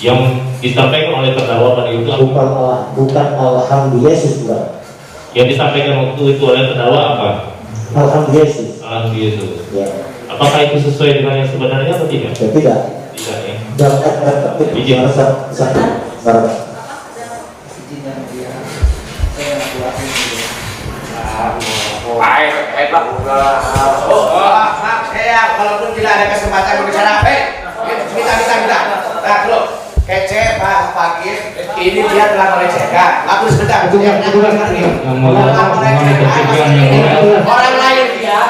Yang disampaikan oleh terdakwa pada itu bukan alhamdulillah Yesus, bukan. Yang disampaikan waktu itu oleh terdakwa apa? Alhamdulillah Yesus. Alhamdulillah Yesus. Ya. Apakah itu sesuai dengan yang sebenarnya atau tidak? Ya, tidak. Tidak ya. Izin. Saya walaupun tidak ada kesempatan berbicara, minta. Nah, bro, kece Pak Fakir, ini dia telah melecehkan. Aku sebentar, orang lain dia,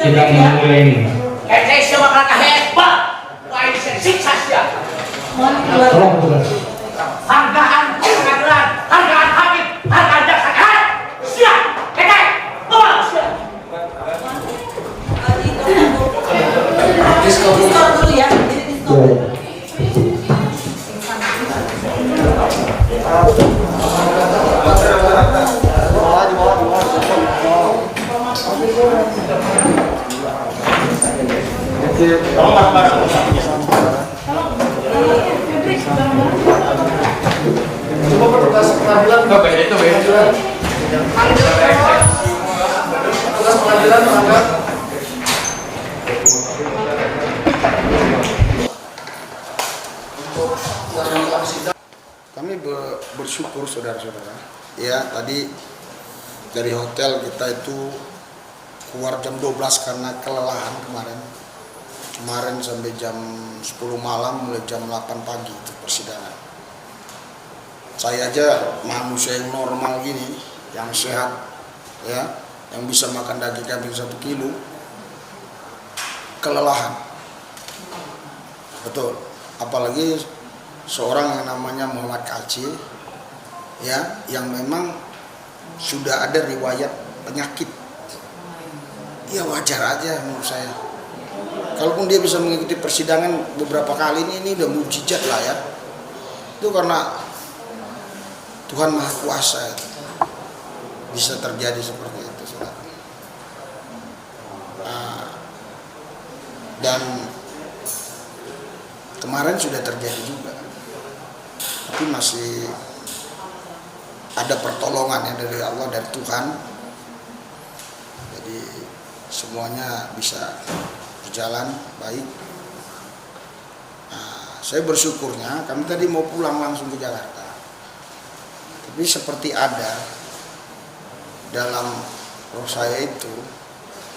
Tidak menilai ini. kece siapa kakak hebat, wah ini siksa dia. Hargaan pengadilan, hargaan hakim, hargaan jaksa, siap, kece, tolak siap. Diskor dulu ya. Coba petugas pengadilan itu petugas pengadilan menganggap kami bersyukur saudara-saudara ya, tadi dari hotel kita itu keluar jam 12 karena kelelahan kemarin sampai jam 10 malam mulai jam 8 pagi itu persidangan. Saya aja manusia yang normal gini, yang sehat ya, yang bisa makan daging kambing 1 kilo, kelelahan betul, apalagi seorang yang namanya Muhammad Kaci ya, yang memang sudah ada riwayat penyakit. Ya wajar aja menurut saya. Kalaupun dia bisa mengikuti persidangan beberapa kali ini udah mujizat lah ya. Itu karena Tuhan Maha Kuasa itu. Bisa terjadi seperti itu, saudara. Dan kemarin sudah terjadi juga, tapi masih ada pertolongan ya dari Allah, dari Tuhan. Jadi semuanya bisa berjalan baik. Saya bersyukurnya kami tadi mau pulang langsung ke Jakarta, tapi seperti ada dalam roh saya itu,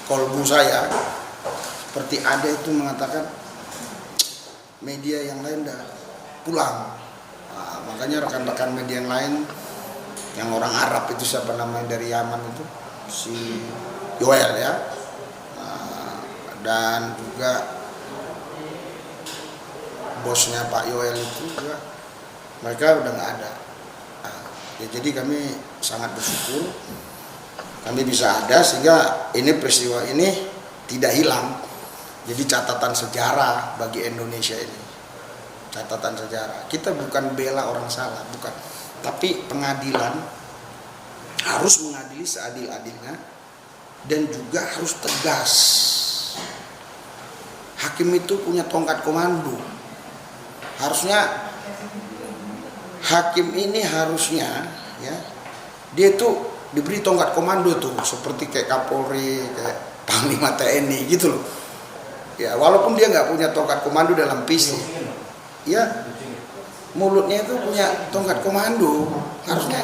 kolbu saya seperti ada itu mengatakan media yang lain udah pulang. Makanya rekan-rekan media yang lain, yang orang Arab itu, siapa namanya dari Yaman itu, si Yoel ya, dan juga bosnya Pak Yoel itu juga, mereka udah nggak ada. Ya, jadi kami sangat bersyukur kami bisa ada, sehingga ini peristiwa ini tidak hilang. Jadi catatan sejarah bagi Indonesia ini, catatan sejarah. Kita bukan bela orang salah, bukan. Tapi pengadilan harus mengadili seadil-adilnya dan juga harus tegas. Hakim itu punya tongkat komando. Harusnya hakim ini harusnya ya, dia tuh diberi tongkat komando tuh, seperti kayak Kapolri, kayak Panglima TNI gitu loh. Ya, walaupun dia nggak punya tongkat komando dalam fisik, ya mulutnya itu punya tongkat komando. Harusnya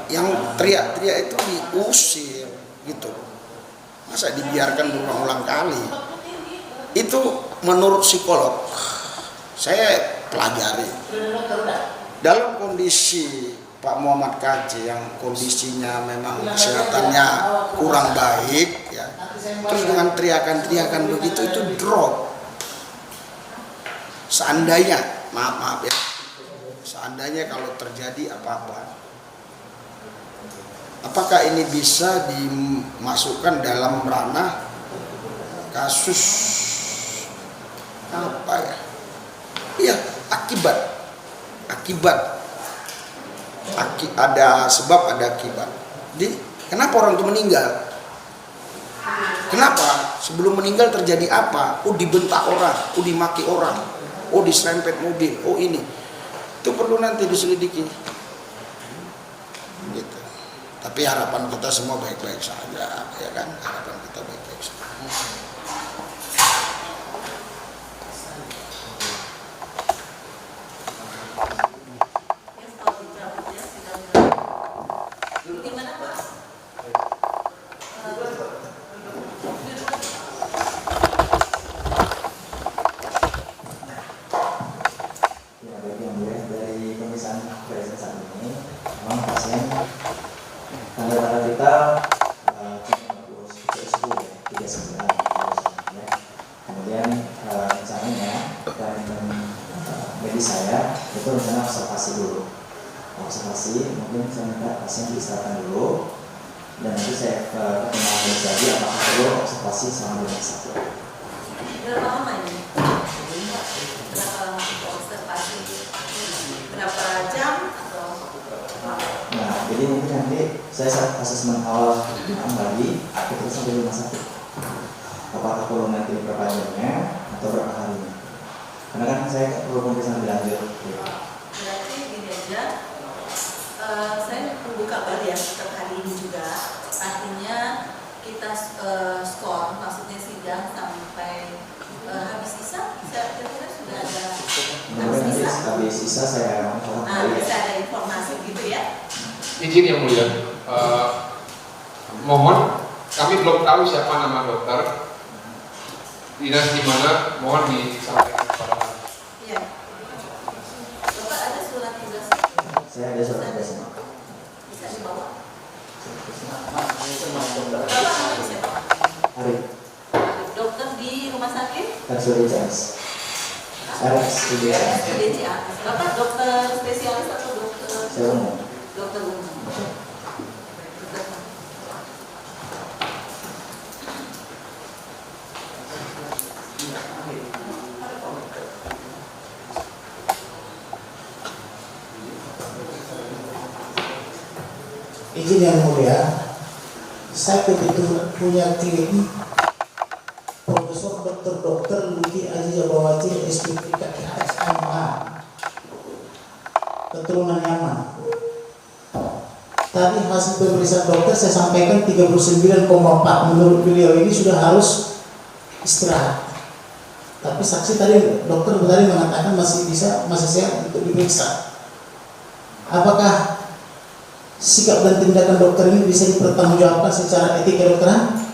yang teriak-teriak itu diusir gitu. Masa dibiarkan berulang-ulang kali? Itu menurut psikolog saya pelajari. Dalam kondisi Pak Muhammad Kaci yang kondisinya memang kesehatannya kurang baik ya, terus dengan teriakan-teriakan begitu itu drop. Seandainya, maaf ya, seandainya kalau terjadi apa-apa, apakah ini bisa dimasukkan dalam ranah kasus apa ya? Iya, ada sebab, ada akibat. Jadi kenapa orang itu meninggal? Kenapa? sebelum meninggal terjadi apa, dibentak orang, dimaki orang, diserempet mobil, ini. Itu perlu nanti diselidiki. Gitu. Tapi harapan kita semua baik-baik saja, ya kan? Harapan kita baik-baik saja. Izin yang mulia, mohon kami belum tahu siapa nama dokter, dinas di mana, mohon disampaikan kepada kami. Iya. Bapak ada surat tugas? Saya ada surat tugasnya. Bisa dibawa. Bapak namanya siapa? Arif. Dokter di rumah sakit? RSUD RSUDCA. Bapak dokter spesialis atau dokter? Saya umum. Dokter umum. Izin yang mulia, saya begitu punya klinik Profesor Dr. Luki Aziz Jabawati SPP KSMA keturunan Yaman. Tadi hasil pemeriksaan dokter saya sampaikan 39,4. Menurut beliau ini sudah harus istirahat. Tapi saksi tadi dokter tadi mengatakan masih sehat untuk diperiksa. Apakah sikap dan tindakan dokter ini bisa dipertanggungjawabkan secara etik kedokteran?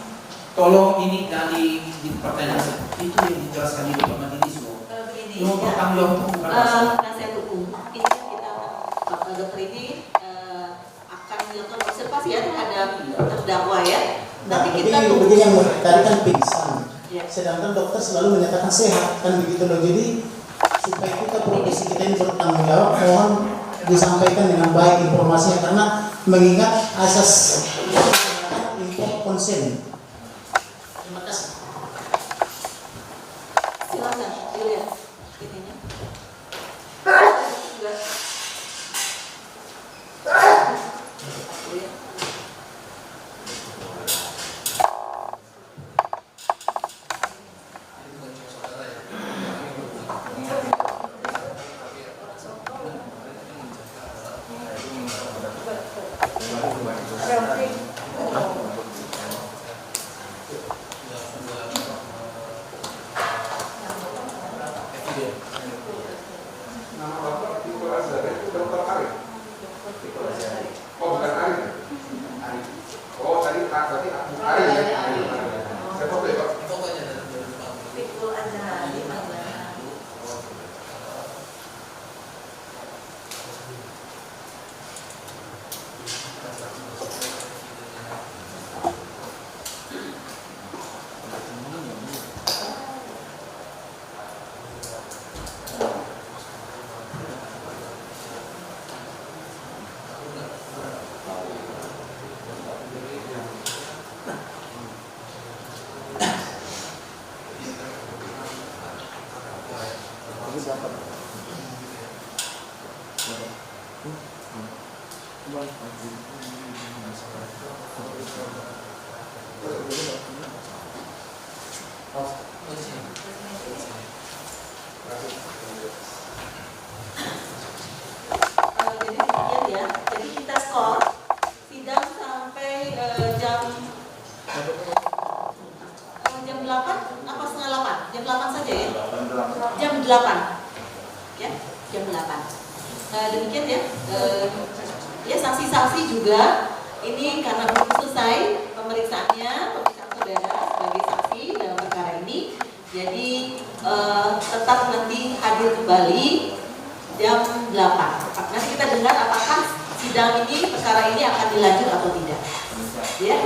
Tolong ini dari pertanyaan itu yang dijelaskan di Bapak Majelis. Begini, Mau pertanggungjawab bukan nasihat hukum. Ini kita Bapak dokter ini akan melakukan observasi ya terhadap terdakwa ya. Nanti kita tunggu. Begini yang tadi kan pingsan. Ya. Sedangkan dokter selalu menyatakan sehat kan begitu loh. Jadi supaya kita profesi kita ini bertanggung jawab, mohon disampaikan dengan baik informasinya karena mengingat asas informed consent. Terima kasih. Silakan dilihat ininya. Nama bapak Tiko Azhar itu dokter Arif. Oh bukan Arif. Oh tadi berarti Arif ya. Saya foto ya Pak. Pikul aja di mana? Jadi demikian ya. Jadi kita skor sidang sampai jam 8 apa setengah 8? Jam 8 saja ya? Jam 8 ya, jam 8. Demikian ya. Ya, saksi-saksi juga ini karena belum selesai pemeriksaannya, pemeriksaan saudara sebagai saksi dalam perkara ini. Jadi tetap nanti hadir kembali jam 8. Nanti kita dengar apakah sidang ini, perkara ini akan dilanjut atau tidak. Ya.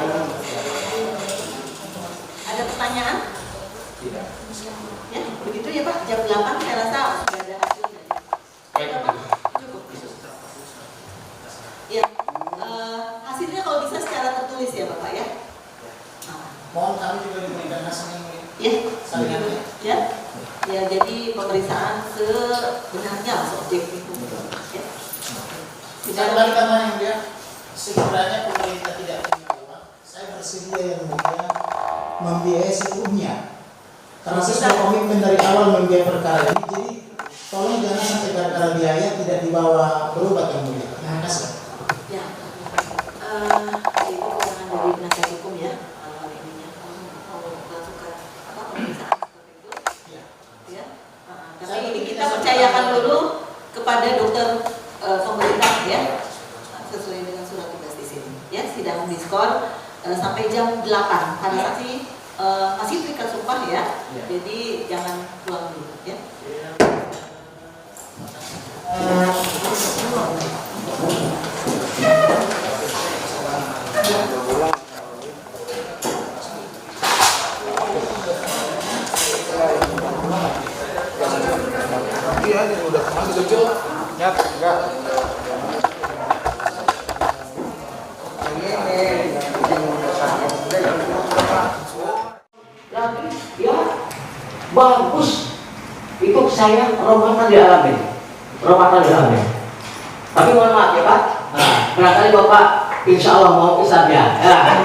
Ada pertanyaan? Tidak. Ya, begitu ya Pak. Jam 8 saya rasa sudah ada hasilnya. Bapak, cukup. Ya, hasilnya kalau bisa secara tertulis ya Bapak ya. Mohon kami juga diberikan hasilnya. Ya, ya, ya. Jadi pemeriksaan sebenarnya seobjektif itu. Ya. Tidak lagi yang dia sekiranya pemerintah tidak punya uang, saya bersedia yang mulia membiayai seluruhnya. Karena saya sudah komitmen dari awal membiayai perkara ini, jadi tolong jangan sampai gara-gara biaya tidak dibawa berobat yang mulia. Terima kasih. Ya, itu kewenangan dari penasihat hukum ya. Ininya mau melakukan apa pemeriksaan seperti itu. Ya. Tapi ini kita percayakan dulu kepada dokter pemerintah ya, sesuai dengan surat tugas di sini. Ya, sidang diskor sampai jam 8. Karena saksi masih terikat sumpah ya. Jadi jangan pulang dulu ya. Iya, ini udah masih kecil. Nyat, enggak. Ya bagus itu saya rahmatan dialamin, tapi mohon maaf ya Pak, barangkali Bapak insya Allah mau islamnya ya.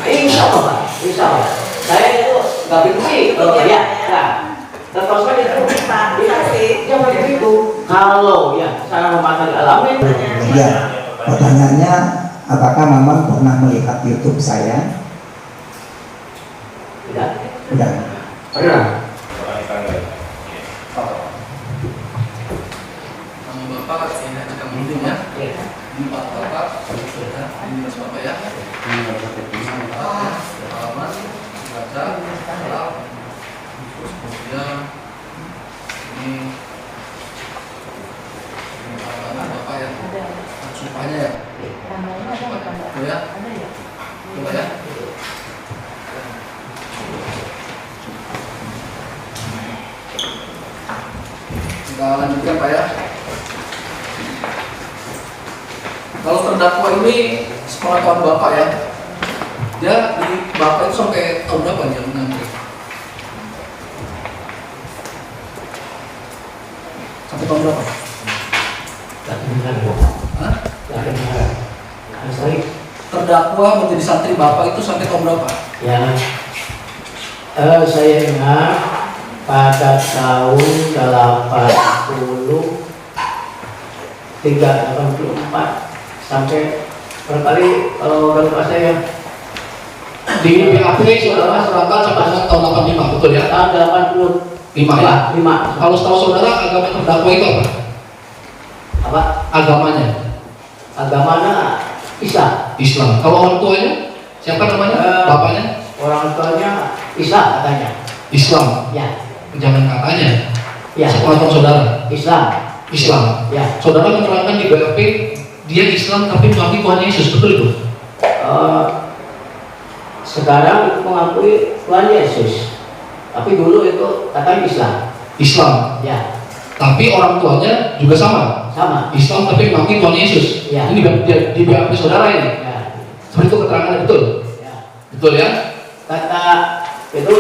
Insya Allah Pak, insya Allah saya itu nggak benci ya. Terus itu jangan begitu kalau ya saya rahmatan dialamin. Ya, pertanyaannya apakah Maman pernah melihat YouTube saya? Tidak. Tidak. Pernah. Nama Bapak ini akan mungkin ya. Ini Pak Bapak, ini Mas Bapak ya. Halaman, baca, salam. Terus kemudian ini halaman Bapak ya. Sumpahnya ya. Coba ya. Coba ya. Kita lanjutkan Pak ya. Kalau terdakwa ini sepengetahuan Bapak ya, dia di Bapak itu sampai tahun berapa dia nanti? Sampai tahun berapa? Tak dengar. Hah? Tak dengar. Sorry. Terdakwa menjadi santri Bapak itu sampai tahun berapa? Ya, saya ingat pada tahun 84 sampai berkali kalau berapa saya Di BAP saudara serahkan sampai dengan tahun 85, betul ya? tahun 85 ya? 5. Kalau setahu saudara agama terdakwa itu apa? Apa? Agamanya? Agamanya Islam. Islam. Kalau orang tuanya? Siapa namanya? Bapaknya? Orang tuanya Islam katanya. Islam. Ya. Jangan katanya. Ya. Sepengetahuan saudara. Islam. Islam. Ya. Saudara menerangkan di BAP dia Islam tapi mengakui Tuhan Yesus, betul itu? Sekarang itu mengakui Tuhan Yesus, tapi dulu itu katanya Islam. Islam. Ya. Tapi orang tuanya juga sama. Sama. Islam tapi mengakui Tuhan Yesus. Ya. Ini di BAP saudara ini. Ya. Seperti itu keterangannya, betul? Ya. Betul ya? Kata itu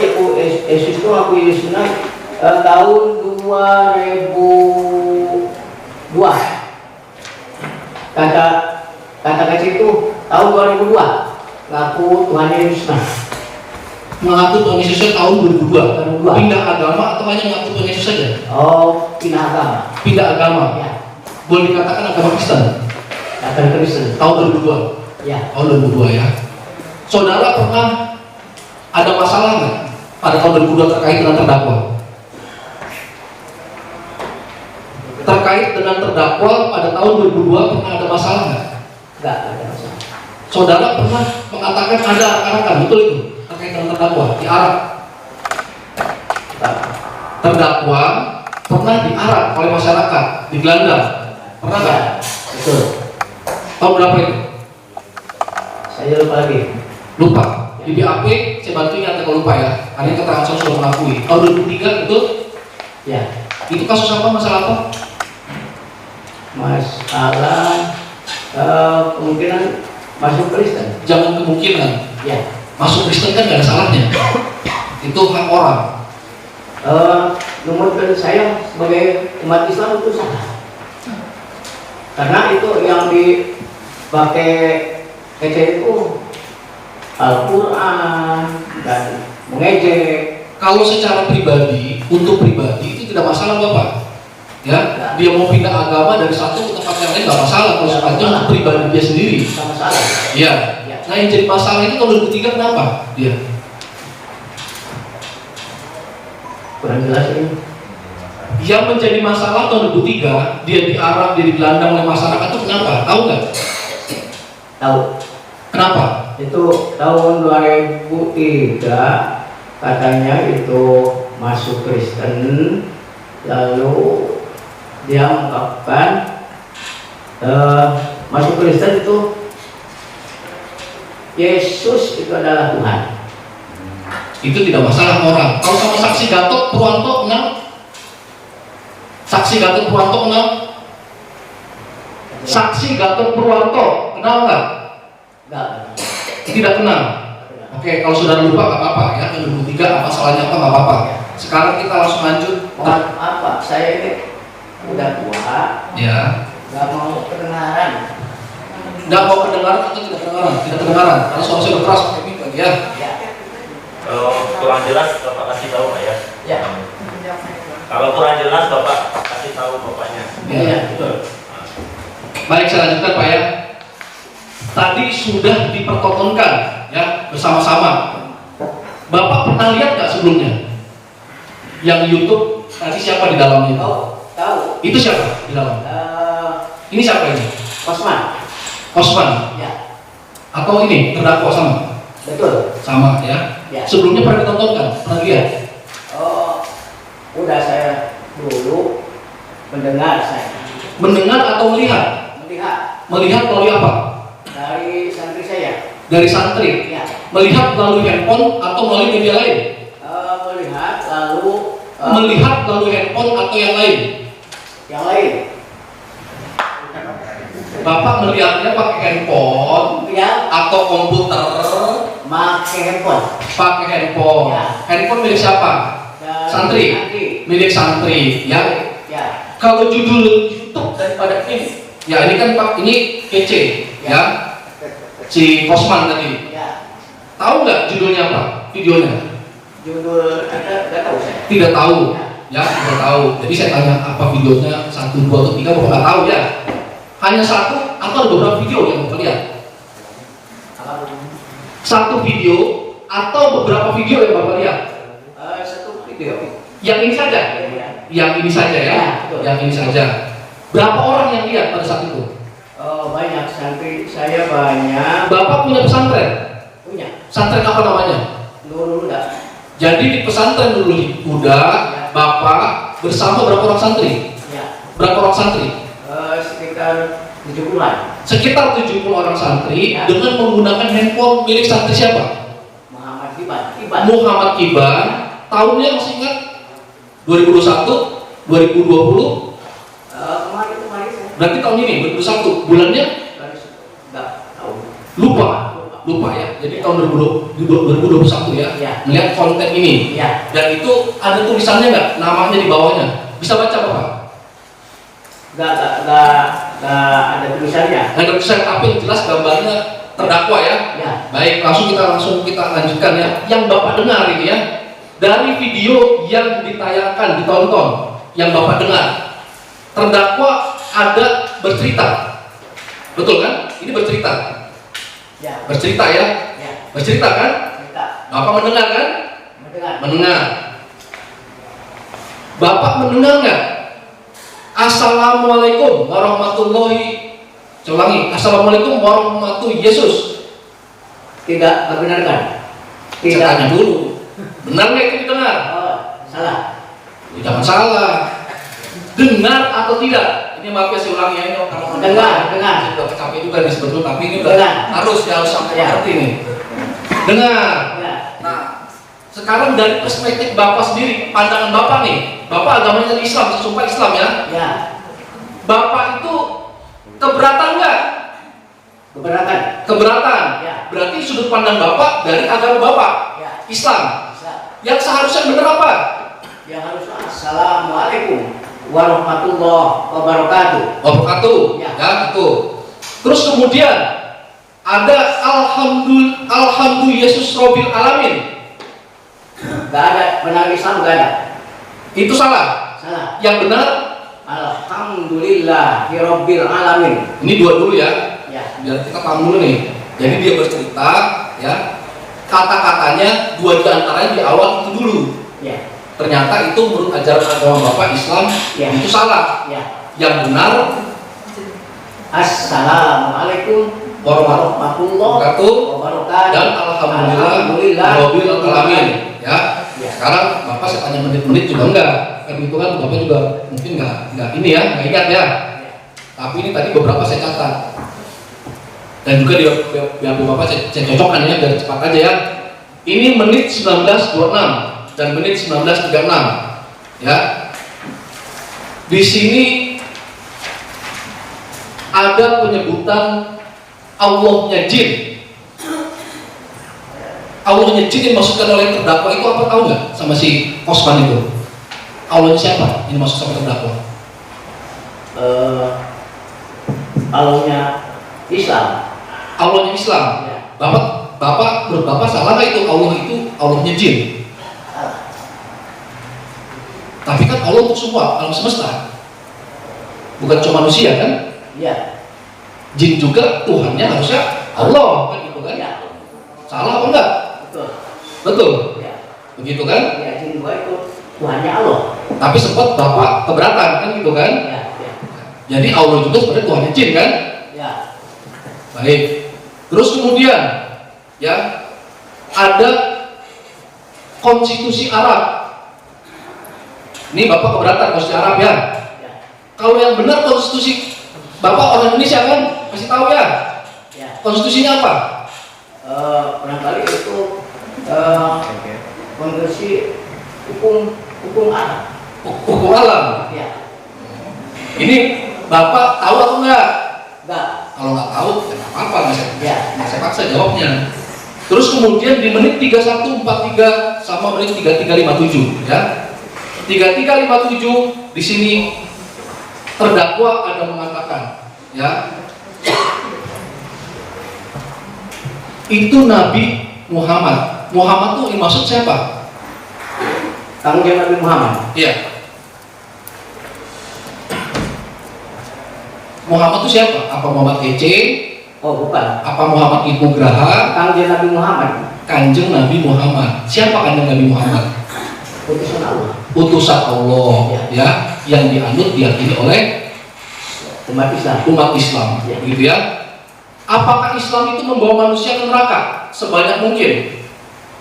Yesus itu aku Yesusnya tahun 2002. Kata itu tahun 2002 ngaku Tuhan Yesus. mengaku Tuhan Yesus saja tahun 2002. 2002. Pindah agama atau hanya mengaku Tuhan Yesus saja? Oh, pindah agama. Pindah agama. Ya. Boleh dikatakan agama Kristen. Agama Kristen. Tahun 2002. Ya. Tahun 2002 ya. Saudara pernah ada masalah nggak pada tahun 2002 terkait dengan terdakwa? Terkait dengan terdakwa pada tahun 2002 pernah ada masalah nggak? Enggak ada masalah. Saudara pernah mengatakan ada arak-arakan, betul itu? Terkait dengan terdakwa, diarak. Terdakwa pernah diarak oleh masyarakat, digelandang. Pernah nggak? Betul. Tahun berapa itu? Saya lupa lagi. Lupa. Di BAP saya bantu ingat kalau lupa ya. Karena keterangan saya sudah mengakui. Tahun 2003 betul? Ya. Itu kasus apa? Masalah apa? Masalah kemungkinan masuk Kristen. Jangan kemungkinan. Ya. Masuk Kristen kan gak ada salahnya. Itu hak orang. Menurut saya sebagai umat Islam itu salah. Karena itu yang dipakai itu Al-Quran dan mengejek. Kalau secara pribadi, untuk pribadi itu tidak masalah Bapak. Ya, dia mau pindah agama dari satu ke tempat yang lain nggak masalah kalau sifatnya untuk pribadi dia sendiri. Sama salah. Iya. Nah yang jadi masalah itu tahun 2003 kenapa? Dia Kurang jelas ini. yang menjadi masalah tahun 2003 dia diarak, dia digelandang oleh masyarakat itu kenapa? Tahu nggak? Tahu. Kenapa? Itu tahun 2003 katanya itu masuk Kristen, lalu dia mengungkapkan masuk Kristen itu Yesus itu adalah Tuhan. Itu tidak masalah orang. Kalau sama saksi Gatot Purwanto kenal? Saksi Gatot Purwanto kenal? Saksi Gatot Purwanto kenal nggak? Enggak. Tidak kenal. Oke, kalau saudara lupa nggak apa-apa ya. Yang 2003 apa salahnya apa nggak apa-apa. Sekarang kita langsung lanjut. Mohon apa? Saya ini udah tua, Ya. nggak mau kedengaran. Nggak mau kedengaran atau tidak kedengaran? Tidak kedengaran. Karena suara saya udah keras pakai mic lagi ya. Ya. Kalau kurang jelas Bapak kasih tahu Pak ya. Ya. Kalau kurang jelas Bapak kasih tahu Bapaknya. Ya, betul. Baik, saya lanjutkan Pak ya. Tadi sudah dipertontonkan ya bersama-sama. Bapak pernah lihat nggak sebelumnya? Yang YouTube tadi siapa di dalamnya? Tahu. Itu siapa di dalam? Ini siapa ini? Osman. Osman. Ya. Atau ini terdakwa sama? Betul. Sama ya. Ya. Sebelumnya pernah ditontonkan? Pernah lihat? Oh, udah saya dulu mendengar saya. Mendengar atau melihat? Melihat Melihat melalui apa? dari santri saya. Dari santri. Ya. Melihat melalui handphone atau melalui media lain? Melihat lalu Melihat melalui handphone atau yang lain? yang lain. Bapak melihatnya pakai handphone Ya, atau komputer? pakai handphone. Pakai handphone. Ya. Handphone milik siapa? Dan Santri. Milik santri. Ya. Ya. Kalau judul YouTube daripada ini, ya ini kan Pak, ini kece, ya. Si Osman tadi. Ya. Tahu nggak judulnya apa? Videonya? Judul nggak tahu saya. Tidak tahu. Ya, tidak tahu. Jadi saya tanya apa videonya 1, 2, atau 3, Bapak nggak tahu ya. Hanya satu atau ada beberapa video yang Bapak lihat? Satu video atau beberapa video yang Bapak lihat? Satu video. Yang ini saja? Yang ini saja ya? betul. Yang ini saja. Berapa orang yang lihat pada saat itu? Banyak santri saya banyak. Bapak punya pesantren? Punya. Pesantren apa namanya? Nurul Huda. Jadi di pesantren Nurul Huda, Bapak bersama berapa orang santri? Ya. Berapa orang santri? Sekitar 70-an. Sekitar 70 orang santri Ya. dengan menggunakan handphone milik santri siapa? Muhammad Kiban. Muhammad Kiban. Tahunnya masih ingat? 2021, 2020. Kemarin saya Berarti tahun ini 2021. Bulannya nggak tahu. lupa ya. Jadi tahun 2021 ya. Ya. Melihat konten ini. Ya. Dan itu ada tulisannya nggak? Namanya di bawahnya. Bisa baca Bapak? Nggak ada tulisannya. Ada tulisan tapi yang jelas gambarnya terdakwa ya. Ya. Baik, langsung kita lanjutkan ya. Yang Bapak dengar ini ya, dari video yang ditayangkan, ditonton, yang Bapak dengar, terdakwa ada bercerita, betul kan? Ini bercerita, Ya. bercerita ya, Ya. bercerita kan? Cerita. Bapak mendengar kan? Mendengar. Mendengar. Bapak mendengar nggak? Assalamualaikum warahmatullahi. Ulangi, assalamualaikum warahmatullahi Yesus. Tidak membenarkan. Saya tanya dulu, benar nggak itu didengar? Oh, salah. Jangan salah. Dengar atau tidak? Ini maaf ya saya ulangi ya, ini karena Dengar, dengar. Saya udah capek juga nih sebetulnya, tapi ini udah Dengar. harus sampai Ya. ngerti nih. Dengar. Ya. Nah, sekarang dari perspektif Bapak sendiri, pandangan Bapak nih, Bapak agamanya Islam, sesumpah Islam ya. Ya. Bapak itu keberatan nggak? Keberatan. Keberatan. Ya. Berarti sudut pandang Bapak dari agama Bapak Ya. Islam. Bisa. Yang seharusnya benar apa? Yang harus assalamualaikum warahmatullahi wabarakatuh. Wabarakatuh. Ya. Ya, itu. Terus kemudian ada alhamdulillah Yesus Robbil Alamin. Gak ada benar Islam, gak ada. Itu salah. Salah. Yang benar Alhamdulillah Rabbil Alamin. ini dua dulu ya. Ya. Biar kita paham dulu nih. Jadi dia bercerita ya. Kata-katanya dua di antaranya di awal itu dulu. Ya. Ternyata itu menurut ajaran agama Bapak Islam Ya. itu salah. Ya. Yang benar Assalamualaikum warahmatullahi warahmatullahi wabarakatuh wabarakatuh. dan alhamdulillah Rabbil Alamin ya. Ya. Sekarang Bapak saya tanya menit-menit juga enggak. Kan itu kan Bapak juga mungkin enggak ini ya, enggak ingat ya. Tapi ini tadi beberapa saya catat. Dan juga di HP Bapak saya cocokkan ya biar cepat aja ya. Ini menit 19.26 dan menit 19.36 ya. Di sini ada penyebutan Allahnya jin. Allahnya jin yang dimaksudkan oleh terdakwa itu apa, tahu nggak sama si Osman itu? Allahnya siapa yang dimaksud sama terdakwa? Allahnya Islam. Allahnya Islam. Ya. Menurut Bapak salah nggak itu Allahnya jin? Tapi kan Allah untuk semua alam semesta, bukan cuma manusia kan? Ya. Jin juga Tuhannya harusnya Allah kan gitu kan? Ya. Salah apa enggak? Betul. Betul. Ya. Begitu kan? Ya, jin gua itu Tuhannya Allah. Tapi sempat Bapak keberatan kan gitu kan? Ya. Ya. Jadi Allah juga sebenarnya Tuhannya jin kan? Ya. Baik. Terus kemudian ya ada konstitusi Arab. Ini Bapak keberatan konstitusi Arab ya? Ya. Kalau yang benar konstitusi Bapak orang Indonesia kan? Kasih tahu ya. Ya. Konstitusinya apa? Barangkali itu konstitusi hukum alam. Hukum alam. Ya. Ini Bapak tahu atau enggak? Enggak. Kalau nggak tahu, ya nggak apa-apa, Ya. saya paksa jawabnya. Terus kemudian di menit 31.43 sama menit 33.57 ya. 33.57 di sini terdakwa ada mengatakan ya, itu Nabi Muhammad. Muhammad tuh yang maksud siapa? Tanggung jawab Nabi Muhammad. Iya. Muhammad itu siapa? Apa Muhammad Ece? Oh, bukan. Apa Muhammad Ibnu Graha? Tanggung jawab Nabi Muhammad. Kanjeng Nabi Muhammad. Siapa kanjeng Nabi Muhammad? Utusan Allah. Utusan Allah ya, yang dianut diyakini oleh Umat Islam. umat Islam, Ya. gitu ya. Apakah Islam itu membawa manusia ke neraka? Sebanyak mungkin.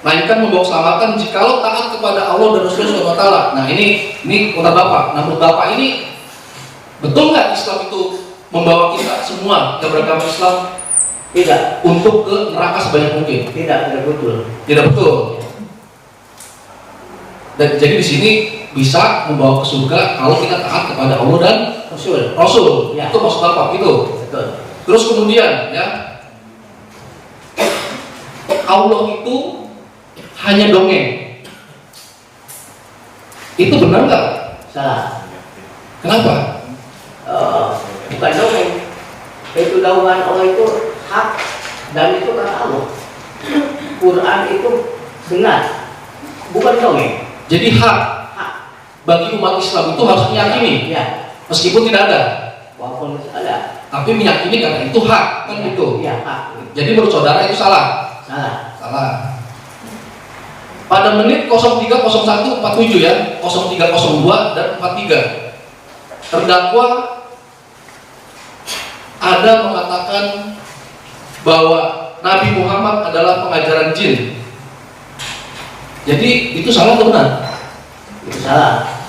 Melainkan membawa keselamatan jikalau taat kepada Allah dan Rasulullah SWT. Nah ini kata Bapak. Nah menurut Bapak ini betul nggak Islam itu membawa kita semua yang beragama Islam Tidak. untuk ke neraka sebanyak mungkin? Tidak betul. Tidak betul. Dan jadi di sini bisa membawa ke surga kalau kita taat kepada Allah dan Rasul. Ya. Itu maksud Bapak gitu. Betul. Terus kemudian ya, Allah itu hanya dongeng. Itu benar nggak? Salah. Kenapa? Bukan dongeng. Itu daungan Allah itu hak Dan itu kata Allah. Quran itu benar, bukan dongeng. Jadi hak bagi umat Islam itu harus meyakini, Ya, meskipun tidak ada. walaupun ada. Tapi meyakini karena itu hak, kan gitu. Ya, hak. Jadi menurut saudara itu salah. Salah. Salah. Pada menit 03:01:47 ya, 03:02 dan 43. Terdakwa ada mengatakan bahwa Nabi Muhammad adalah pengajaran jin. Jadi itu salah atau benar? Itu salah.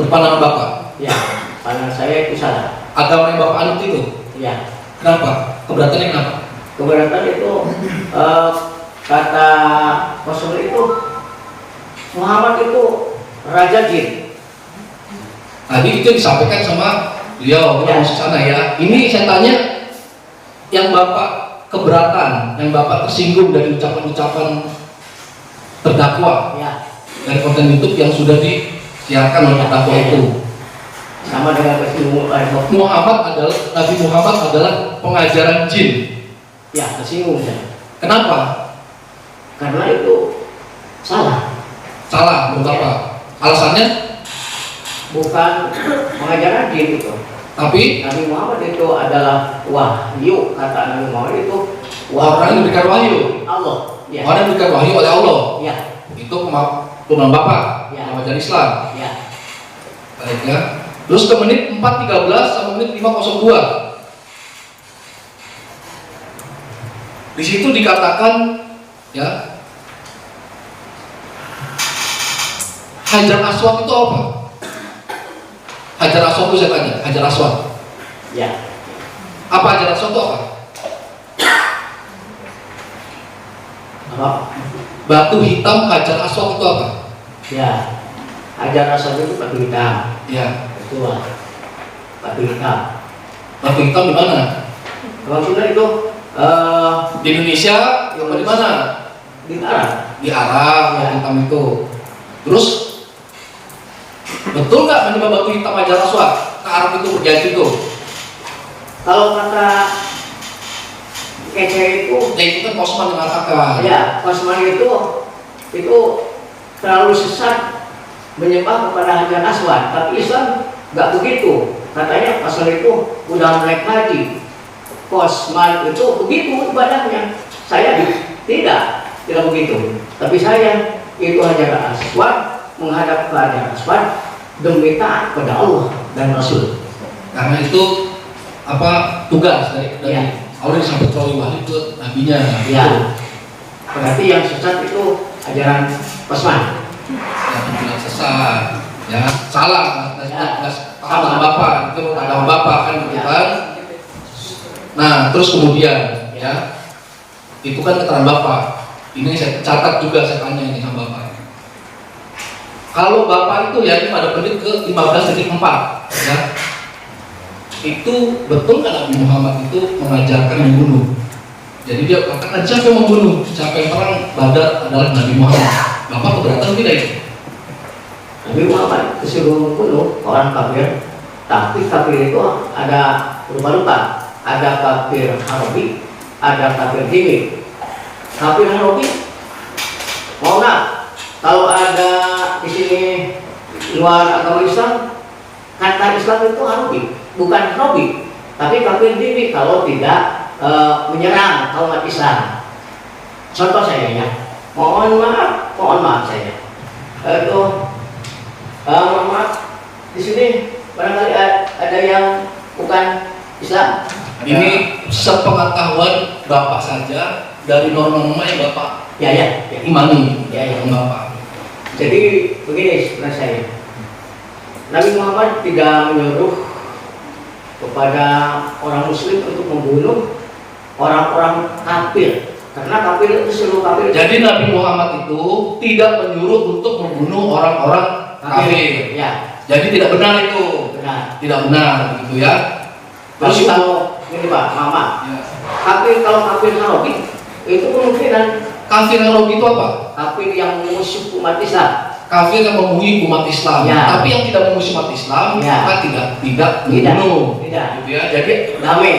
Berpandangan Bapak. Ya, pandangan saya itu salah. Agama yang Bapak anut itu. Ya. Kenapa? Keberatannya kenapa? Keberatan itu kata Rasul itu Muhammad itu raja jin. Tadi itu disampaikan sama beliau, Ya. masuk sana ya. Ini saya tanya, yang Bapak keberatan, yang Bapak tersinggung dari ucapan-ucapan terdakwa Ya, dari konten YouTube yang sudah disiarkan oleh terdakwa itu. sama dengan kesinggung Nabi Muhammad adalah pengajaran jin. ya, kesinggung saya. Kenapa? Karena itu salah. Salah menurut Bapak. Alasannya? Bukan pengajaran jin itu. Tapi Nabi Muhammad itu adalah wahyu, kata Nabi Muhammad itu orang yang diberikan wahyu. Allah. Ya. Orang yang diberikan wahyu oleh Allah. Ya. Itu pemahaman Bapak, Ya. pengajaran Islam. Ya. Baik ya. Terus ke menit 4:13 sampai menit 5:02. Di situ dikatakan ya, Hajar Aswad itu apa? Hajar Aswad itu saya tanya, Hajar Aswad. Ya. Apa Hajar Aswad itu apa? Apa? Batu hitam Hajar Aswad itu apa? Ya. Hajar Aswad itu batu hitam. Ya. Betul. Batu hitam. Batu hitam di mana? Maksudnya itu Di Indonesia apa di mana? di Arab. Di Arab, Ya. batu hitam itu. Terus betul nggak menyembah batu hitam Hajar Aswad? Ke Arab itu berjanji itu? Kalau kata kece itu, Ya itu kan Osman yang mengatakan. ya, Osman itu terlalu sesat menyembah kepada Hajar Aswad. Tapi Islam nggak begitu. Katanya pasal itu udah naik haji. Osman itu begitu ibadahnya. Saya tidak begitu. Tapi saya itu Hajar Aswad, menghadap ke Hajar Aswad demi taat kepada Allah dan Rasul. Karena itu apa tugas dari Ya. Allah disampaikan oleh wahyu ke nabinya. Ya. Berarti yang sesat itu ajaran Osman. Yang bilang sesat, ya salah. Ya. Paham Bapak, itu agama Bapak kan gitu Ya. kan. Nah terus kemudian ya itu kan keterangan Bapak. Ini saya catat juga, saya tanya ini sama Bapak. Kalau Bapak itu ya ini pada menit ke 15:4 ya. Itu betul kan Nabi Muhammad itu mengajarkan membunuh. Jadi dia katakan siapa yang membunuh, siapa yang perang Badar adalah Nabi Muhammad. Bapak keberatan tidak itu? Nabi Muhammad disuruh membunuh orang kafir, tapi kafir itu ada rupa-rupa. Ada kafir Harbi, ada kafir Dimi. Kafir Harbi, mau nggak? Kalau ada di sini luar agama Islam, kata Islam itu Harbi, bukan Robi. Tapi kafir Dimi kalau tidak menyerang umat Islam. Contoh saya ya, mohon maaf saya. Mohon maaf, di sini barangkali ada yang bukan Islam. Ini sepengetahuan Bapak saja dari norma-norma yang Bapak Ya. imani Ya. Bapak. Jadi begini sebenarnya saya, Nabi Muhammad tidak menyuruh kepada orang Muslim untuk membunuh orang-orang kafir, karena kafir itu seluruh kafir. Jadi Nabi Muhammad itu tidak menyuruh untuk membunuh orang-orang kafir. Ya, Jadi tidak benar itu, benar. tidak benar gitu ya. Terus Terus kalau ini Pak, Mama, ya, kalau kafir Harobi itu kemungkinan kafir Robi itu apa? kafir yang musuh umat Islam. Kafir yang memusuhi umat Islam. Ya. Tapi yang tidak memusuhi umat Islam Ya. maka tidak membunuh. Tidak. Gitu ya. Jadi Damai.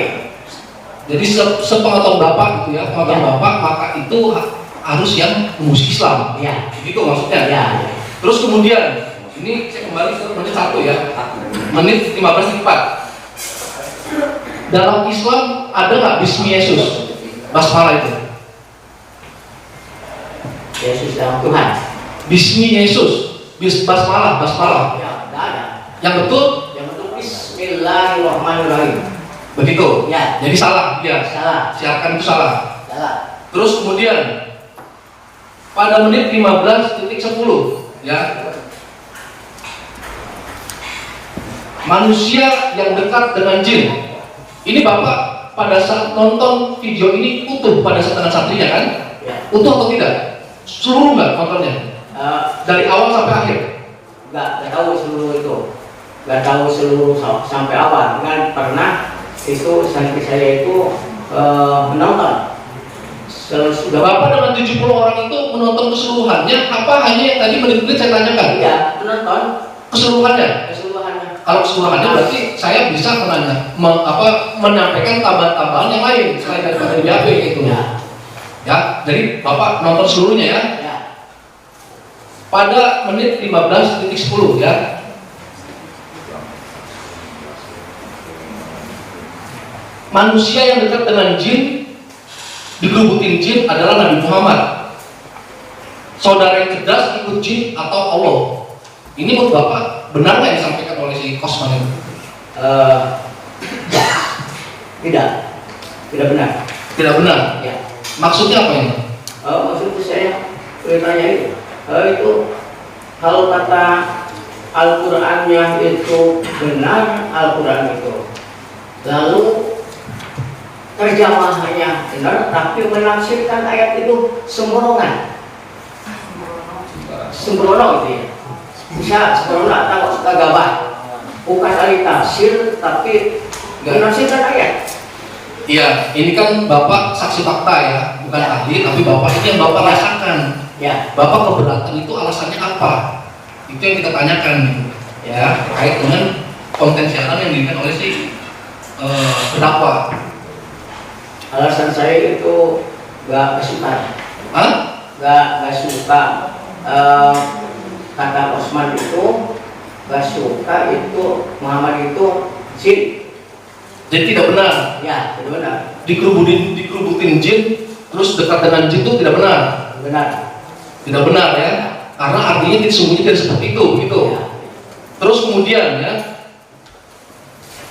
Jadi sepengetahuan Bapak gitu ya, pengetahuan Bapak, maka itu harus yang musik Islam. Ya. Gitu maksudnya. Ya. Terus kemudian ini saya kembali ke menit 1 ya. Menit 15:04. Dalam Islam ada nggak Bismi Yesus? Basmalah itu. Yesus dalam Tuhan. Bismi Yesus. Basmalah. Ya, tidak ada. Yang betul? Yang betul Bismillahirrahmanirrahim. Begitu. Ya. Jadi salah dia. Salah. Siarkan itu salah. Salah. Terus kemudian pada menit 15:10 ya. Manusia yang dekat dengan jin. Ini Bapak pada saat nonton video ini utuh pada setengah satrinya kan? Ya. Utuh atau tidak? Seluruh nggak nontonnya? Dari awal sampai akhir? Nggak tahu seluruh itu. Nggak tahu seluruh sampai awal. Kan pernah itu santri saya itu menonton. Sudah Bapak dengan 70 orang itu menonton keseluruhannya? Apa hanya yang tadi menit-menit saya tanyakan? Iya, menonton keseluruhannya. Kalau keseluruhannya berarti saya bisa menyampaikan tambahan-tambahan yang lain selain daripada di HP itu. Ya, jadi Bapak nonton seluruhnya ya. Pada menit 15:10 ya. Manusia yang dekat dengan jin, dikerubutin jin adalah Nabi Muhammad. Saudara yang cerdas ikut jin atau Allah. Ini menurut Bapak benar nggak disampaikan oleh si Kosman itu? Tidak benar. Tidak benar. Ya. Maksudnya apa ini? Maksudnya saya bertanya itu kalau kata Al-Qur'annya itu benar, Al-Quran itu lalu terjemahannya benar, tapi menafsirkan ayat itu sembrono itu ya. Bisa sembrono atau suka gabah, bukan ahli tafsir tapi menafsirkan ayat. Iya, ini kan Bapak saksi fakta ya, bukan ahli, tapi Bapak ini yang Bapak rasakan. Ya. Bapak keberatan itu alasannya apa? Itu yang kita tanyakan gitu. Ya, terkait dengan konten siaran yang diberikan oleh si pendakwa. Alasan saya itu gak suka. Hah? Gak suka kata Osman itu, gak suka itu Muhammad itu jin. Jadi tidak benar. Ya, tidak benar. Dikerubutin jin, terus dekat dengan jin itu tidak benar. Benar. Tidak benar ya, karena artinya sesungguhnya tidak seperti itu, gitu. Ya. Terus kemudian ya,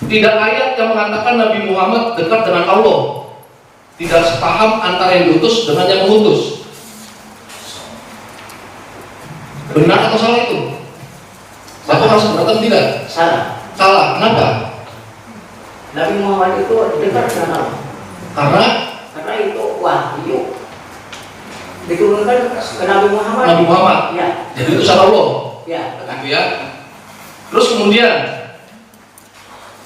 tidak ayat yang mengatakan Nabi Muhammad dekat dengan Allah. Tidak sepaham antara yang diutus dengan yang mengutus. Benar atau salah itu? Bapak harus berkata tidak? Salah. Salah. Kenapa? Nabi Muhammad itu dekat dengan Allah. Karena itu wahyu diturunkan ke Nabi Muhammad. Nabi Muhammad. Ya. Jadi utusan Allah. Ya. Gitu ya. Terus kemudian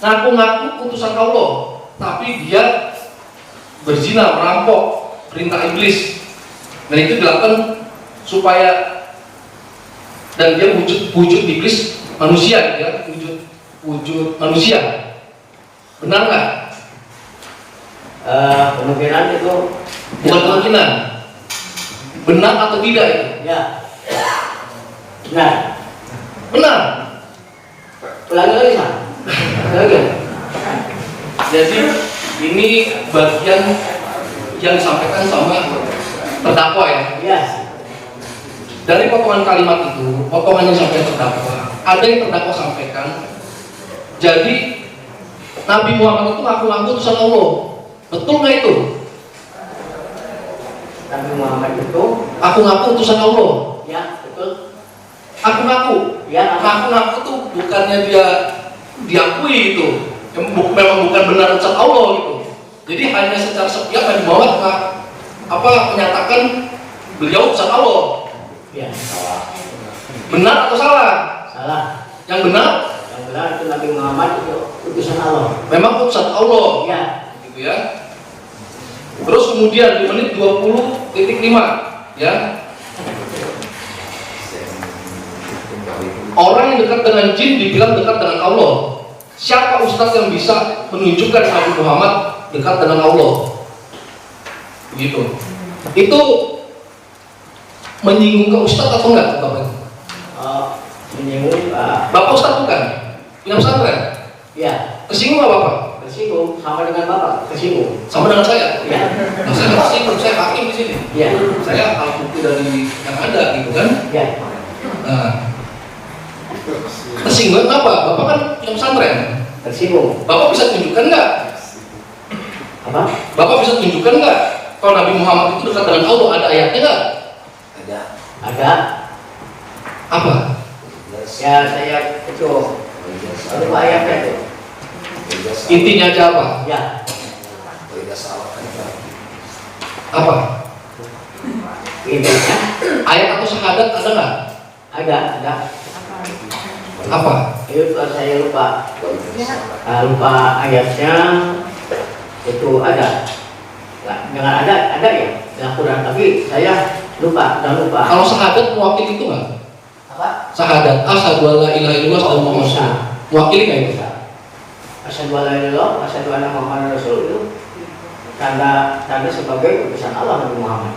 ngaku-ngaku utusan Allah, tapi dia berzina, merampok, perintah iblis. Dan itu dilakukan supaya dan dia wujud iblis manusia, ya, wujud manusia. Benar nggak? Kemungkinan itu bukan kemungkinan. Benar atau tidak itu? Ya. Benar. Benar. Ulangi lagi, Pak. Lagi. Jadi ini bagian yang disampaikan sama terdakwa ya. Iya. Dari potongan kalimat itu, potongan yang sampai terdakwa, ada yang terdakwa sampaikan. Jadi Nabi Muhammad itu ngaku-ngaku utusan Allah. Betul nggak itu? Nabi Muhammad itu Ngaku-ngaku utusan Allah. ya, betul. Ngaku-ngaku. Ya, Ngaku-ngaku tuh bukannya dia diakui itu. Memang bukan benar utusan Allah gitu. Jadi hanya secara sepihak Nabi Muhammad menyatakan beliau utusan Allah. Ya, salah. Benar atau salah? Salah. Yang benar? Yang benar itu Nabi Muhammad itu utusan Allah. Memang utusan Allah. Ya. Gitu ya. Terus kemudian di menit 20.5 ya. Orang yang dekat dengan jin dibilang dekat dengan Allah. Siapa ustadz yang bisa menunjukkan Nabi Muhammad dekat dengan Allah. Begitu. Itu menyinggung ke Ustadz atau enggak Bapak? Menyinggung Bapak Ustadz bukan? Punya pesantren? ya, Kesinggung nggak Bapak? tersinggung sama dengan Bapak, tersinggung. Sama dengan saya? Ya. Nah, saya nggak tersinggung, saya hakim di sini. Ya. Saya alat bukti dari yang ada gitu kan? Ya. Nah, tersinggung apa? Bapak kan punya pesantren. Tersinggung. Bapak bisa tunjukkan nggak? Apa? Bapak bisa tunjukkan nggak? Kalau Nabi Muhammad itu dekat dengan Allah, ada ayatnya nggak? Ada. Apa? Ya, saya itu lupa ayatnya itu. Intinya aja apa? Ya. Apa? Intinya Ayat atau syahadat ada nggak? ada. Apa? Itu saya lupa. Lupa ayatnya itu ada. Nah, jangan ada ya dalam Quran, tapi saya lupa. Kalau syahadat mewakili itu nggak? Apa? Syahadat asyhadu an la ilaha illallah wa anna muhammadar rasulullah. Mewakili nggak itu? Asyhadu an la ilaha illallah wa asyhadu anna muhammadar rasul itu tanda sebagai utusan Allah Nabi Muhammad.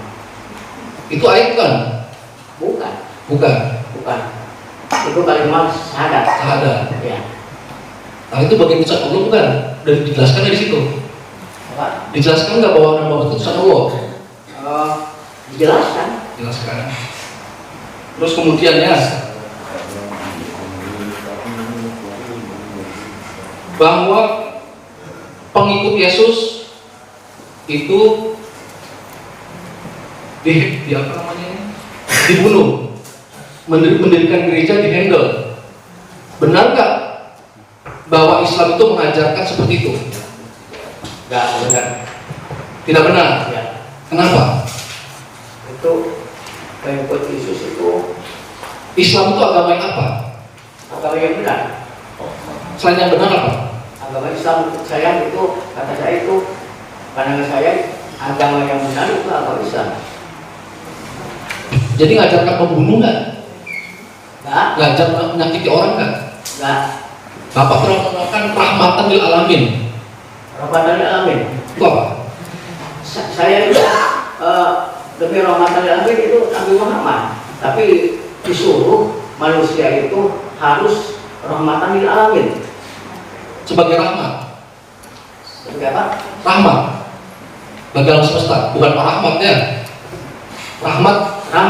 Itu ayat bukan? Bukan. Bukan. Itu kalimat syahadat. Syahadat. Ya. Nah itu bagian utusan Allah bukan? Dan dijelaskan dari situ. Apa? Dijelaskan nggak bahwa Nabi Muhammad itu utusan Allah? Dijelaskan. Jelaskan. Terus kemudiannya bahwa pengikut Yesus itu di apa namanya? Dibunuh, mendirikan gereja dihandle. Benar nggak bahwa Islam itu mengajarkan seperti itu? Enggak benar. Tidak benar. Ya. Kenapa? Itu pengikut Yesus itu Islam itu agama yang apa? agama yang benar. Selain yang benar apa? Agama Islam saya itu, kata saya itu, pandangan saya agama yang benar itu agama Islam. Jadi ngajarkan pembunuh nggak? Enggak. Ngajar menyakiti orang nggak? Enggak. Bapak pernah mengatakan rahmatan lil alamin. Rahmatan lil alamin. Itu apa? Saya itu demi rahmatan lil alamin itu Nabi Muhammad. Tapi disuruh manusia itu harus rahmatan lil alamin. Sebagai rahmat. Sebagai apa? Rahmat bagi alam semesta, bukan Pak Rahmat ya. Rahmat Ya.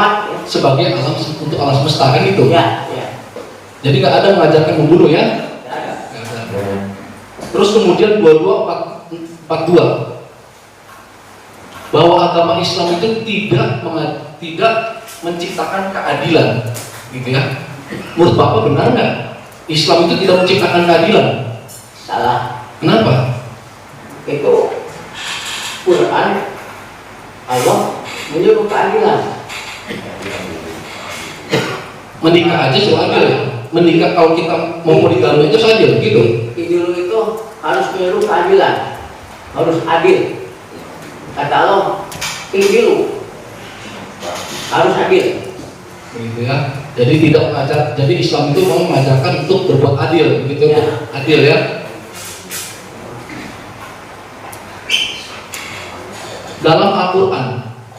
sebagai alam untuk alam semesta kan itu. Ya. Jadi nggak ada mengajarkan membunuh ya. Tidak ada. Nggak ada. Terus kemudian 2242 bahwa agama Islam itu tidak menciptakan keadilan, gitu ya. Menurut Bapak benar nggak? Islam itu tidak menciptakan keadilan? Salah. Kenapa? Itu Quran Allah menyuruh keadilan. Menikah aja sudah adil ya. Menikah kalau kita mau poligami aja sudah adil gitu. Idul itu harus menyuruh keadilan, harus adil. Kata Allah, idul harus adil. Begitu ya. Jadi tidak mengajar. Jadi Islam itu mau mengajarkan untuk berbuat adil, begitu ya. Adil ya. Dalam Al-Quran,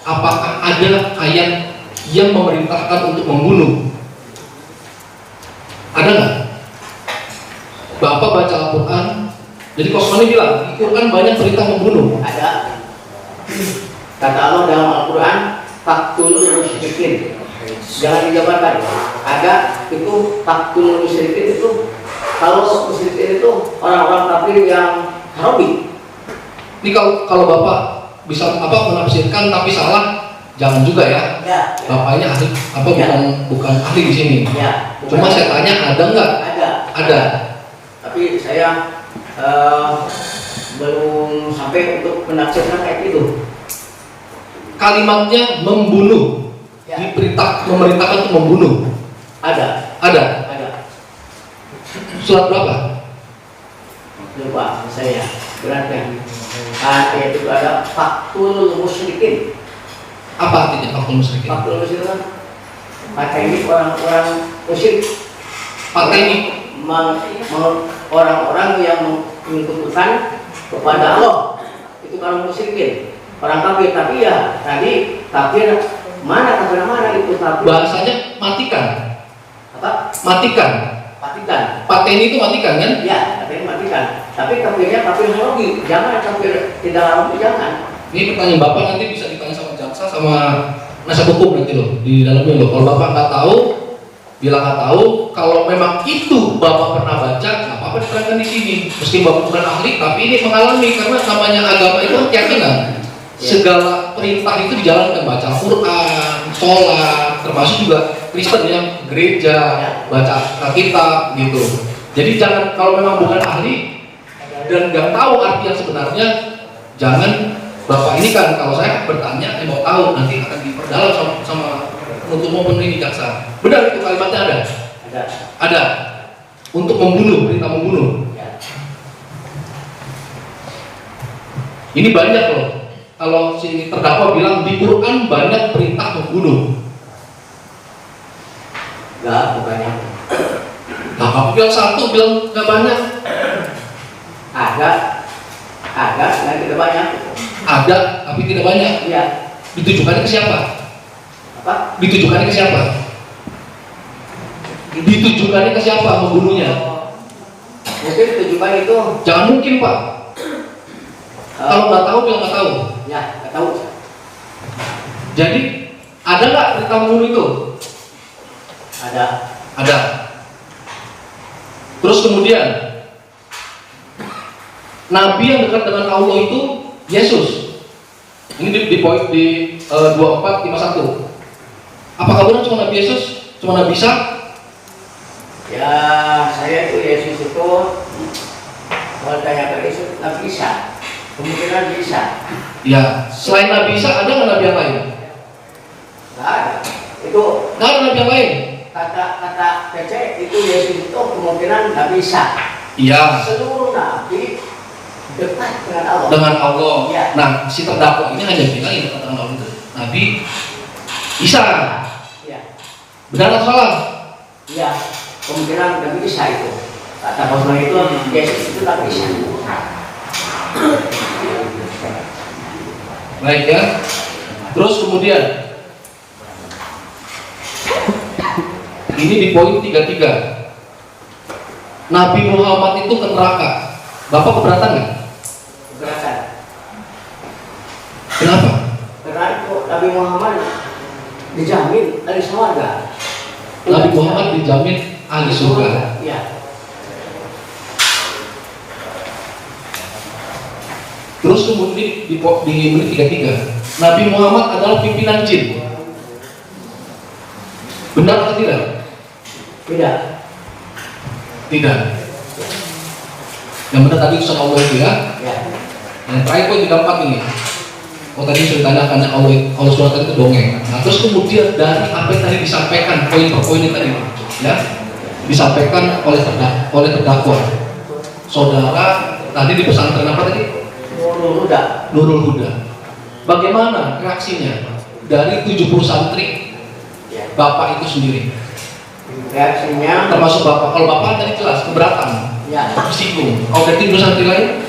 apakah ada ayat yang memerintahkan untuk membunuh? Ada nggak? Bapak baca Al-Quran, jadi Kosmani bilang, di Quran banyak perintah membunuh. Ada. Kata Allah dalam Al-Quran, Faktulul musyrikin. Jangan dijabarkan. Ada itu Faktulul musyrikin itu, kalau musyrikin itu orang-orang kafir yang harbi. Ini kalau Bapak bisa menafsirkan tapi salah, jangan juga ya. Ya. Bapaknya ahli bukan ahli di sini. Ya. Cuma saya tanya ada nggak? Ada. Tapi saya belum sampai untuk menafsirkan kayak gitu. Kalimatnya membunuh, Ya. memerintahkan untuk membunuh. Ada. Surat berapa? Lupa saya beratnya. Ayat itu ada Faktul musyrikin. Apa artinya fakul musyrikin? Faktul musyrikin. Maka ini orang-orang musyrik. Ini orang-orang yang menyekutukan kepada Allah. itu kalau musyrikin, orang kafir. Tapi ya tadi kafir mana itu kafir? Bahasanya matikan. Apa? Matikan. Matikan. Pateni itu matikan kan? Ya, katanya matikan. Tapi kafirnya kafir halogi, jangan kafir tidak halogi, jangan. Ini pertanyaan Bapak nanti bisa ditanya sama jaksa sama penasihat hukum nanti loh di dalamnya loh. Kalau Bapak nggak tahu, bilang nggak tahu. Kalau memang itu Bapak pernah baca, nggak apa-apa diterangkan di sini. Meski Bapak bukan ahli, tapi ini mengalami karena namanya agama itu keyakinan. Segala perintah itu dijalankan, baca Al-Quran, sholat, termasuk juga Kristen yang gereja, baca Alkitab gitu. Jadi jangan, kalau memang bukan ahli dan nggak tahu arti yang sebenarnya, jangan Bapak ini kan kalau saya bertanya, mau tahu nanti akan diperdalam sama penuntut maupun ini jaksa. Benar itu kalimatnya ada? Ada. Untuk membunuh, perintah membunuh. Ini banyak loh. Kalau si terdakwa bilang di Quran banyak perintah membunuh. Enggak banyak. Nah, kamu bilang satu, bilang nggak banyak. Ada, dan tidak banyak. Ada, tapi tidak banyak. Iya. Ditujukannya ke siapa? Apa? Ditujukannya ke siapa? Ditujukannya ke siapa membunuhnya? Mungkin ditujukan itu. Jangan mungkin Pak. Kalau nggak tahu bilang nggak tahu. Ya, nggak tahu. Jadi ada nggak perintah membunuh itu? Ada. Ada. Terus kemudian Nabi yang dekat dengan Allah itu Yesus. Ini di poin di 2451. Apakah benar cuma Nabi Yesus? Cuma Nabi Isa? Ya, saya itu Yesus itu kalau tanya ke Yesus Nabi Isa. Kemungkinan bisa. Ya, selain Nabi Isa ada nggak Nabi yang lain? Nggak ada. Itu nggak ada Nabi yang lain. Kata kece itu Yesus itu kemungkinan nggak bisa. Iya. Seluruh Nabi dekat dengan Allah. Dengan Allah. Ya. Nah, si terdakwa ini hanya bilang ini dekat dengan Allah itu. Nabi Isa. Iya. Benar atau salah? Iya. Kemungkinan nggak bisa itu. Kata Rasul itu Yesus itu nggak bisa. Baik ya. Terus kemudian ini di poin 33. Nabi Muhammad itu ke neraka. Bapak keberatan nggak? Keberatan. Kenapa? Karena itu Nabi Muhammad dijamin dari surga. Nabi Muhammad dijamin ahli surga. Iya. Terus kemudian di menit 33, Nabi Muhammad adalah pimpinan jin. Benar atau tidak? Tidak. Tidak. Yang benar tadi urusan Allah itu ya. Ya. Yang terakhir poin 34 ini. Oh tadi sudah ditanyakan Allah SWT itu dongeng. Nah terus kemudian dari apa yang tadi disampaikan poin per poin tadi, ya, disampaikan oleh terdakwa. Saudara tadi di pesantren apa tadi? Nurul Huda. Bagaimana reaksinya dari 70 santri Bapak itu sendiri? Reaksinya termasuk Bapak. Kalau Bapak tadi jelas keberatan, ya, tersinggung. Oh berarti 70 santri lain?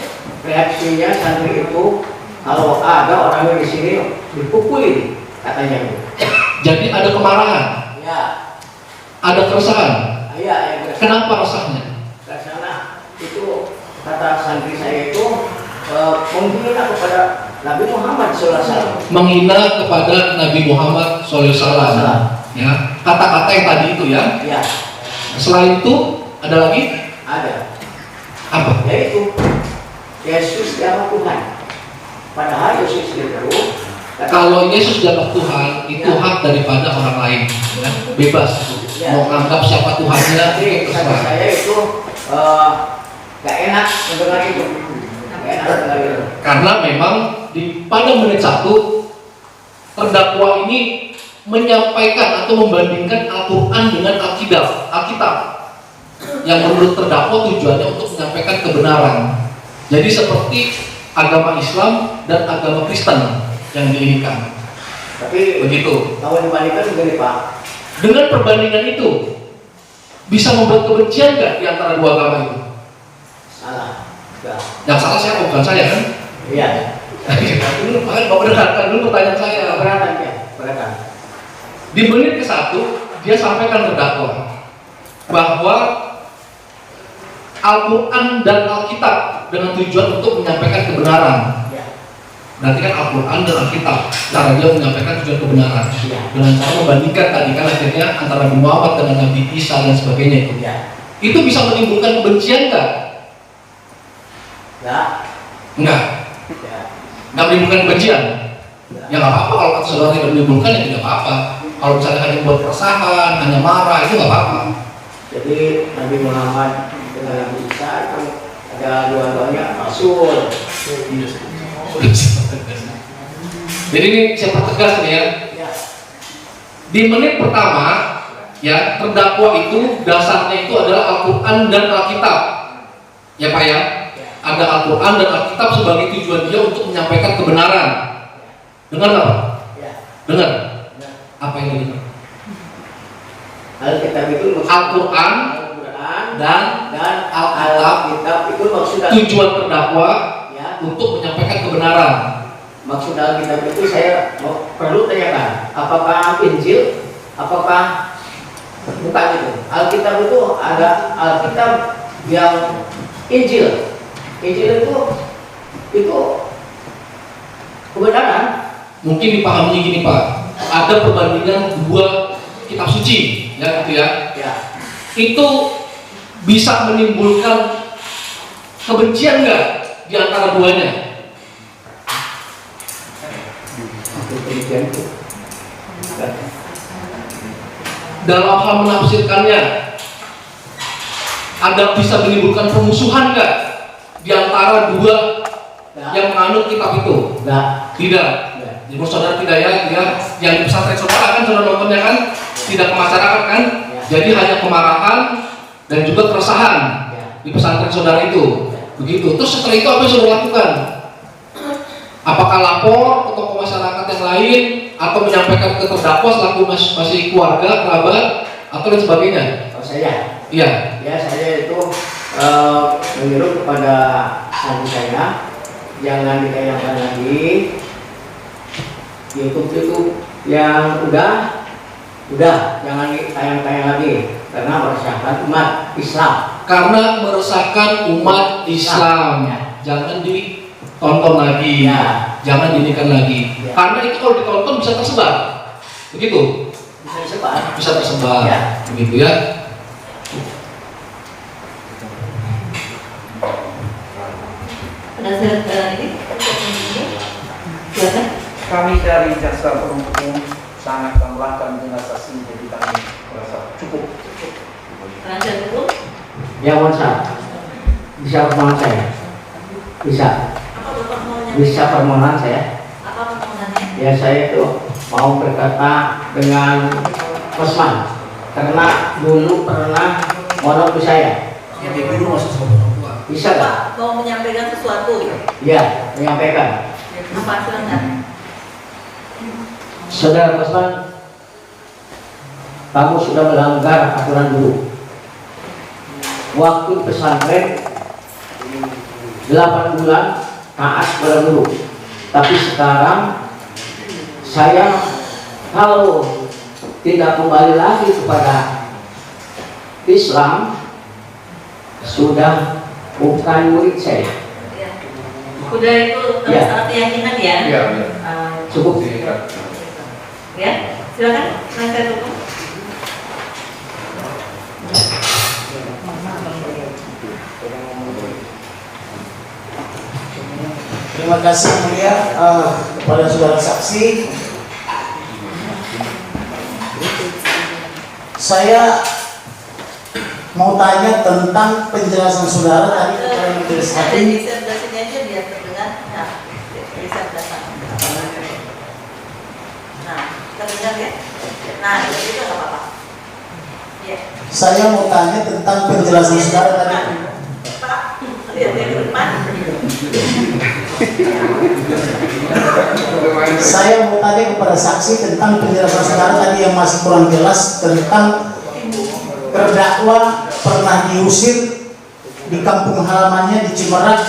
Reaksinya santri itu kalau ada orang di sini dipukulin katanya. Jadi ada kemarahan? Ya. Ada keresahan? Iya, ya, kenapa resahnya? Karena itu kata santri saya itu menghina kepada Nabi Muhammad SAW. Menghina kepada Nabi Muhammad SAW. Ya, kata-kata yang tadi itu ya. Ya. Selain itu ada lagi? Ada. Apa? Yaitu Yesus adalah Tuhan. Padahal Yesus itu kalau Yesus adalah Tuhan, itu hak daripada orang lain. Ya. Bebas. Ya. Mau anggap siapa Tuhannya itu kata terserah. saya itu gak enak mendengar itu. Karena memang pada menit 1 terdakwa ini menyampaikan atau membandingkan Al-Quran dengan Alkitab yang menurut terdakwa tujuannya untuk menyampaikan kebenaran. Jadi seperti agama Islam dan agama Kristen yang diinginkan. Tapi begitu. Kalau dibandingkan begini Pak, dengan perbandingan itu bisa membuat kebencian nggak di antara dua agama itu? salah. Yang salah siapa? Bukan saya kan? Iya. Dulu makanya Bapak dengarkan dulu pertanyaan saya. Keberatan ya, keberatan. Di menit ke-1 dia sampaikan terdakwa bahwa Al-Quran dan Alkitab dengan tujuan untuk menyampaikan kebenaran. Berarti kan Al-Quran dan Alkitab cara dia menyampaikan tujuan kebenaran dengan cara membandingkan tadi kan akhirnya antara Nabi Muhammad dengan Nabi Isa dan sebagainya itu bisa menimbulkan kebencian nggak? Enggak. Nggak menimbulkan kebencian? Ya nggak apa-apa kalau kata saudara tidak menimbulkan ya tidak apa-apa. Kalau misalnya hanya buat keresahan, hanya marah itu nggak apa-apa. Jadi Nabi Muhammad dengan Nabi Isa itu ada dua-duanya rasul. Jadi ini saya pertegas nih ya. Di menit pertama ya terdakwa itu dasarnya itu adalah Al-Quran dan Alkitab. Ya Pak ya. Ada Al-Quran dan Alkitab sebagai tujuan dia untuk menyampaikan kebenaran. Dengar nggak Pak? Dengar. Apa yang dengar? Alkitab itu Al-Quran dan Alkitab itu maksudnya tujuan terdakwa untuk menyampaikan kebenaran. Maksud Alkitab itu saya perlu tanyakan, apakah Injil, apakah bukan itu? Alkitab itu ada Alkitab yang Injil. Injil itu kebenaran. Mungkin dipahami gini Pak, ada perbandingan dua kitab suci, ya gitu ya. Itu bisa menimbulkan kebencian nggak di antara duanya? Dalam hal menafsirkannya, ada bisa menimbulkan permusuhan nggak di antara dua yang menganut kitab itu? Tidak. Jadi saudara tidak ya, yang di pesantren saudara kan saudara nontonnya kan tidak ke masyarakat kan? Jadi hanya kemarahan dan juga keresahan di pesantren saudara itu. Begitu. Terus setelah itu apa yang saudara lakukan? Apakah lapor ke tokoh masyarakat yang lain atau menyampaikan ke terdakwa selaku masih keluarga, kerabat atau lain sebagainya? Kalau saya, iya. Ya saya itu menyuruh kepada adik saya jangan ditayangkan lagi YouTube yang udah jangan ditayang-tayang lagi karena meresahkan umat Islam. Karena meresahkan umat Islam, jangan ditonton lagi, jangan dinikan lagi. Karena itu kalau ditonton bisa tersebar, begitu? Bisa tersebar, begitu ya. Penasihat ini, silakan. Kami dari jaksa penuntut umum sangat memerlukan dengan saksi, jadi kami merasa cukup. Penasihat hukum? Ya Monsa, bisa permohonan saya? Bisa. Apa Bapak mau menyampaikan? Bisa permohonan saya? Apa permohonannya? Ya saya itu mau berkata dengan Osman karena dulu pernah mondok ke saya. Ya dulu masuk sama orang tua. Bisa nggak? Mau menyampaikan sesuatu? Ya, menyampaikan. Apa silakan? Saudara Osman, kamu sudah melanggar aturan guru. Waktu pesantren 8 bulan taat pada guru. Tapi sekarang saya kalau tidak kembali lagi kepada Islam sudah bukan murid saya. Udah itu masalah keyakinan ya? Iya. Cukup. Ya, silakan penasihat hukum. Terima kasih mulia kepada saudara saksi. Saya mau tanya tentang penjelasan saudara tadi kepada majelis hakim. Bisa belah sini aja biar terdengar. Nah, bisa belah sana. Nah, terdengar ya. Nah, itu nggak apa-apa. Ya. Saya mau tanya tentang penjelasan saudara tadi. Pak, lihat yang ke depan. Saya mau tanya kepada saksi tentang penjelasan saudara tadi yang masih kurang jelas tentang terdakwa pernah diusir di kampung halamannya di Cimerak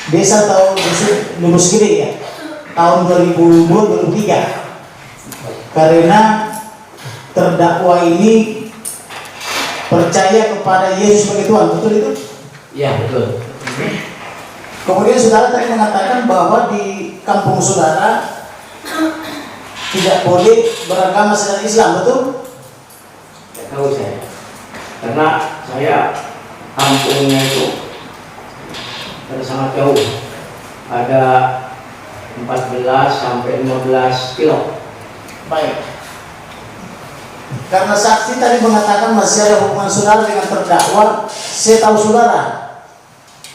desa atau lulus gede ya, tahun 2002-2003. Karena terdakwa ini percaya kepada Yesus sebagai Tuhan, betul itu? Ya, betul. Kemudian saudara tadi mengatakan bahwa di kampung saudara tidak boleh beragama selain Islam, betul? Tidak tahu saya, karena saya kampungnya itu sangat jauh, ada 14 sampai 15 kilo. Baik. Karena saksi tadi mengatakan masih ada hubungan saudara dengan terdakwa, saya tahu saudara,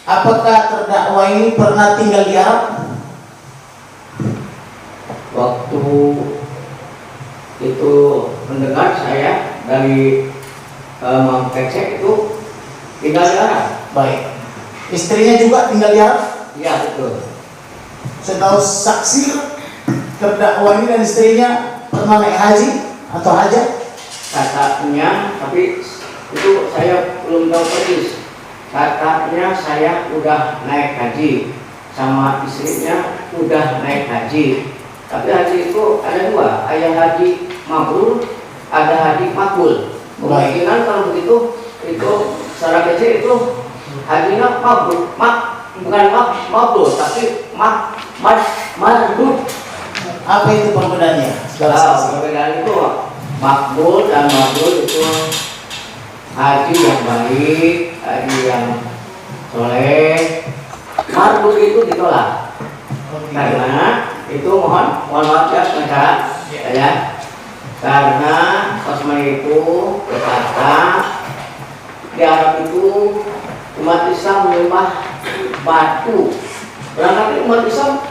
apakah terdakwa ini pernah tinggal di Arab? Waktu itu mendengar saya dari Mang Kecek itu tinggal di Arab. Baik. Istrinya juga tinggal di Arab? Iya, betul. Saya tahu saksi terdakwa ini dan istrinya pernah naik haji atau hajat? Katanya, tapi itu saya belum tahu persis. Katanya saya udah naik haji, sama istrinya udah naik haji. Tapi haji itu ada dua, ada haji mabrur, ada haji makbul. Kemungkinan kalau begitu, itu secara kecil itu hajinya mabrur, bukan mabrur, tapi mabrur. Apa itu perbedaannya? Perbedaan itu makbul dan mabrur itu haji yang baik, haji yang soleh. Mabrur itu ditolak karena itu mohon maaf ya sebentar ya, karena Osman itu berkata di Arab itu umat Islam menyembah batu, berarti umat Islam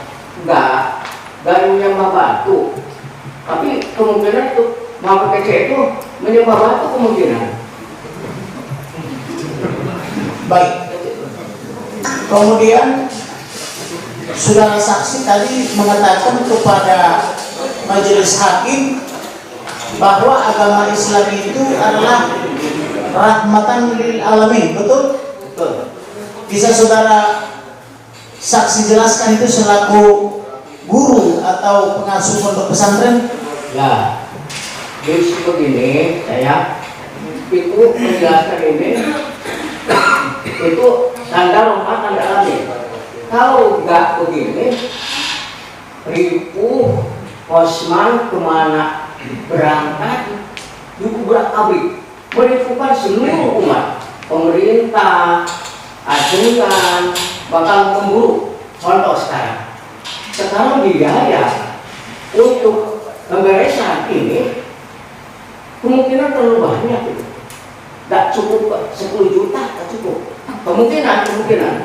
enggak menyembah batu, tapi kemungkinan itu Muhammad Kecek itu menyembah batu kemungkinan. Baik. Kemudian saudara saksi tadi mengatakan kepada majelis hakim bahwa agama Islam itu adalah rahmatan lil alamin, betul? Betul. Bisa saudara saksi jelaskan itu selaku guru atau pengasuh pondok pesantren? Ya, jadi begini, saya itu menjelaskan ini itu tanda rahmat, tanda alamin. Kalau enggak begini, ribu Osman kemana berangkat, juga abrik menipukan seluruh umat, pemerintah, ajudan, bakal memburu. Contoh sekarang biaya untuk pemberesan ini kemungkinan terlalu banyak, nggak cukup 10 juta, nggak cukup. Kemungkinan,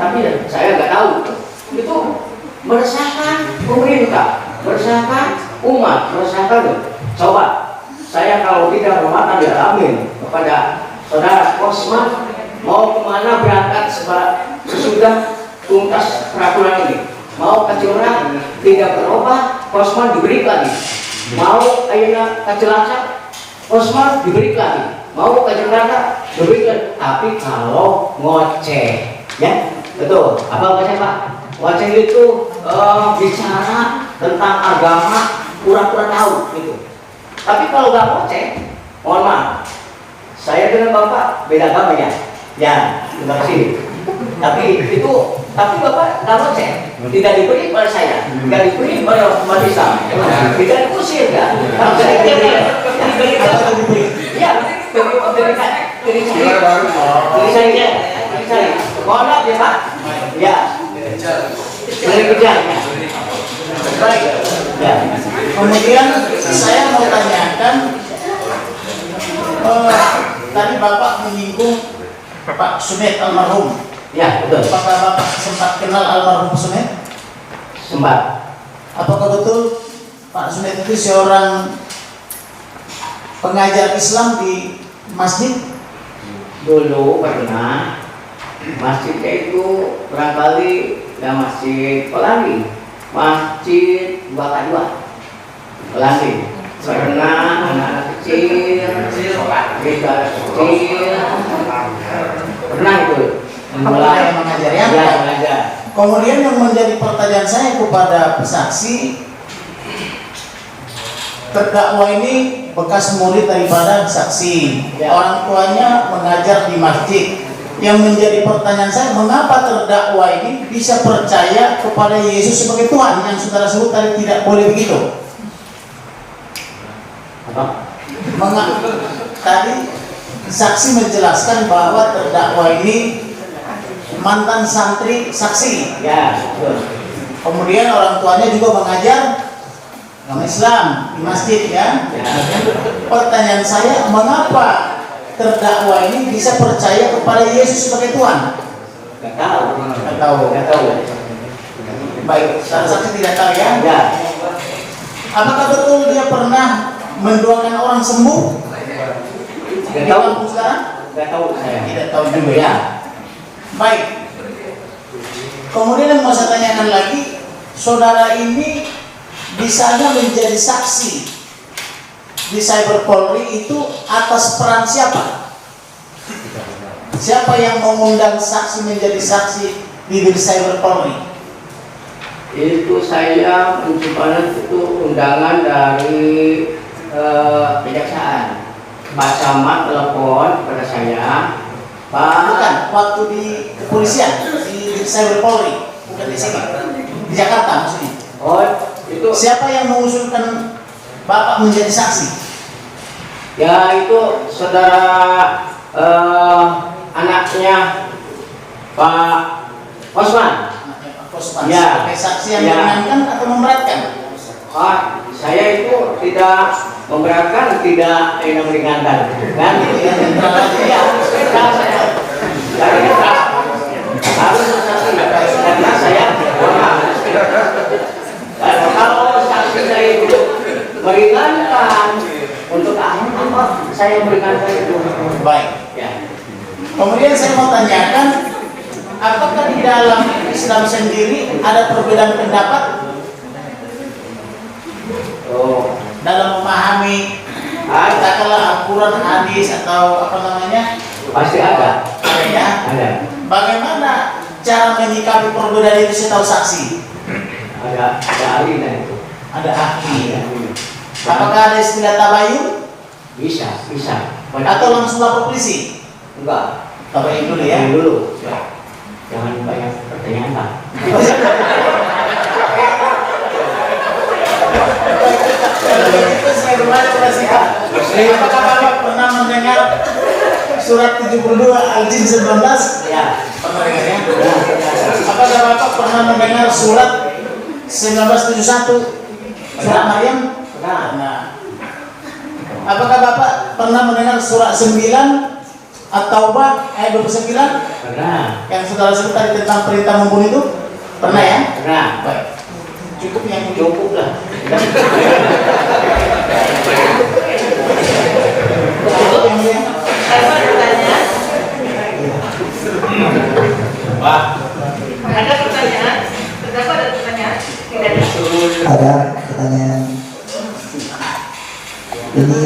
tapi saya nggak tahu. Itu meresahkan pemerintah, meresahkan umat, meresahkan. Coba saya kalau tidak rahmatan lil alamin kepada saudara Osman, mau kemana berangkat sesudah tuntas peraturan ini, mau ke Curah tidak berubah, Osman diberi lagi, mau ayeuna ke Cilacap, Osman diberi lagi, mau ke Jakarta diberi lagi. Tapi kalau ngoceh, ya betul, apa ngoceh Pak? Ngoceh itu bicara tentang agama pura-pura tahu gitu. Tapi kalau nggak ngoceh, mohon maaf, saya dengan Bapak beda agama ya. Ya, terima kasih. Tapi Bapak nggak ngoceh, tidak diberi oleh saya, tidak diberi oleh umat Islam, tidak diusir kan? Ya, dari saya. Mohon maaf ya Pak. Ya, dari kerjanya. Baik. Ya. Kemudian saya mau tanyakan, tadi Bapak menyinggung Pak Sumet almarhum. Ya, betul. Apakah Bapak sempat kenal almarhum Sumet? Sempat. Apakah betul Pak Sumet itu seorang pengajar Islam di masjid? Dulu pernah masjidnya itu barangkali ya masjid Pelangi, masjid Baka 2 Pelangi. Pernah anak kecil, kita kecil, pernah itu. Apakah yang mengajar ya? Ya, mengajar. Kemudian yang menjadi pertanyaan saya kepada saksi, terdakwa ini bekas murid daripada saksi, orang tuanya mengajar di masjid. Yang menjadi pertanyaan saya, mengapa terdakwa ini bisa percaya kepada Yesus sebagai Tuhan yang saudara sebut tadi tidak boleh begitu? Tadi saksi menjelaskan bahwa terdakwa ini mantan santri saksi. Ya. Kemudian orang tuanya juga mengajar agama Islam di masjid ya. Pertanyaan saya, mengapa terdakwa ini bisa percaya kepada Yesus sebagai Tuhan? Nggak tahu. Nggak tahu. Nggak tahu. Baik, saksi tidak tahu ya. Ya. Apakah betul dia pernah mendoakan orang sembuh? Nggak Di tahu. kampung sekarang? Nggak tahu saya. Tidak tahu juga ya. Baik. Kemudian yang mau saya tanyakan lagi, saudara ini bisanya menjadi saksi di Cyber Polri itu atas peran siapa? Siapa yang mengundang saksi menjadi saksi di Cyber Polri? Itu saya menciptakan itu undangan dari kejaksaan. Pak Camat telepon kepada saya, Pak. Bukan, waktu di kepolisian di Cyber Polri, bukan di sini, di Jakarta maksudnya. Oh, itu Siapa yang mengusulkan Bapak menjadi saksi? ya itu saudara anaknya Pak Osman. Pospan, Ya. sebagai saksi yang Ya. meringankan atau memberatkan? Saya itu tidak memberatkan, tidak meringankan, kan? Yang netral aja ya. Netral saya. Dari netral. Harus saksi karena saya kalau saksi saya itu meringankan, untuk apa saya meringankan itu? Baik. Ya. Kemudian saya mau tanyakan, apakah di dalam Islam sendiri ada perbedaan pendapat dalam memahami katakanlah Al-Quran, hadis atau apa namanya? Pasti ada. Ada ya. Ada. Bagaimana cara menyikapi perbedaan itu setahu saksi? Ada ahlinya itu. Ada ahli ya. Apakah ada istilah tabayun? Bisa. Atau langsung lapor polisi? Enggak. Tabayun dulu ya. Dulu. Jangan banyak pertanyaan, Pak. Itu saya kembali kepada Pak. Apakah Bapak pernah mendengar surat 72 Al-Jin 19? Ya. Pernah dengar ya? Apakah Bapak pernah mendengar surat 1971 surat Maryam? Nah. Apakah Bapak pernah mendengar surat 9 At-Taubah ayat 29? Pernah. Yang saudara sebut tadi tentang perintah membunuh itu? Pernah ya? Pernah. Baik. Cukup yang Cukup lah. Cukup yang mulia. Saya mau bertanya. Pak, Ada pertanyaan? Terdakwa ada pertanyaan? Tidak ada. Ada pertanyaan. Ini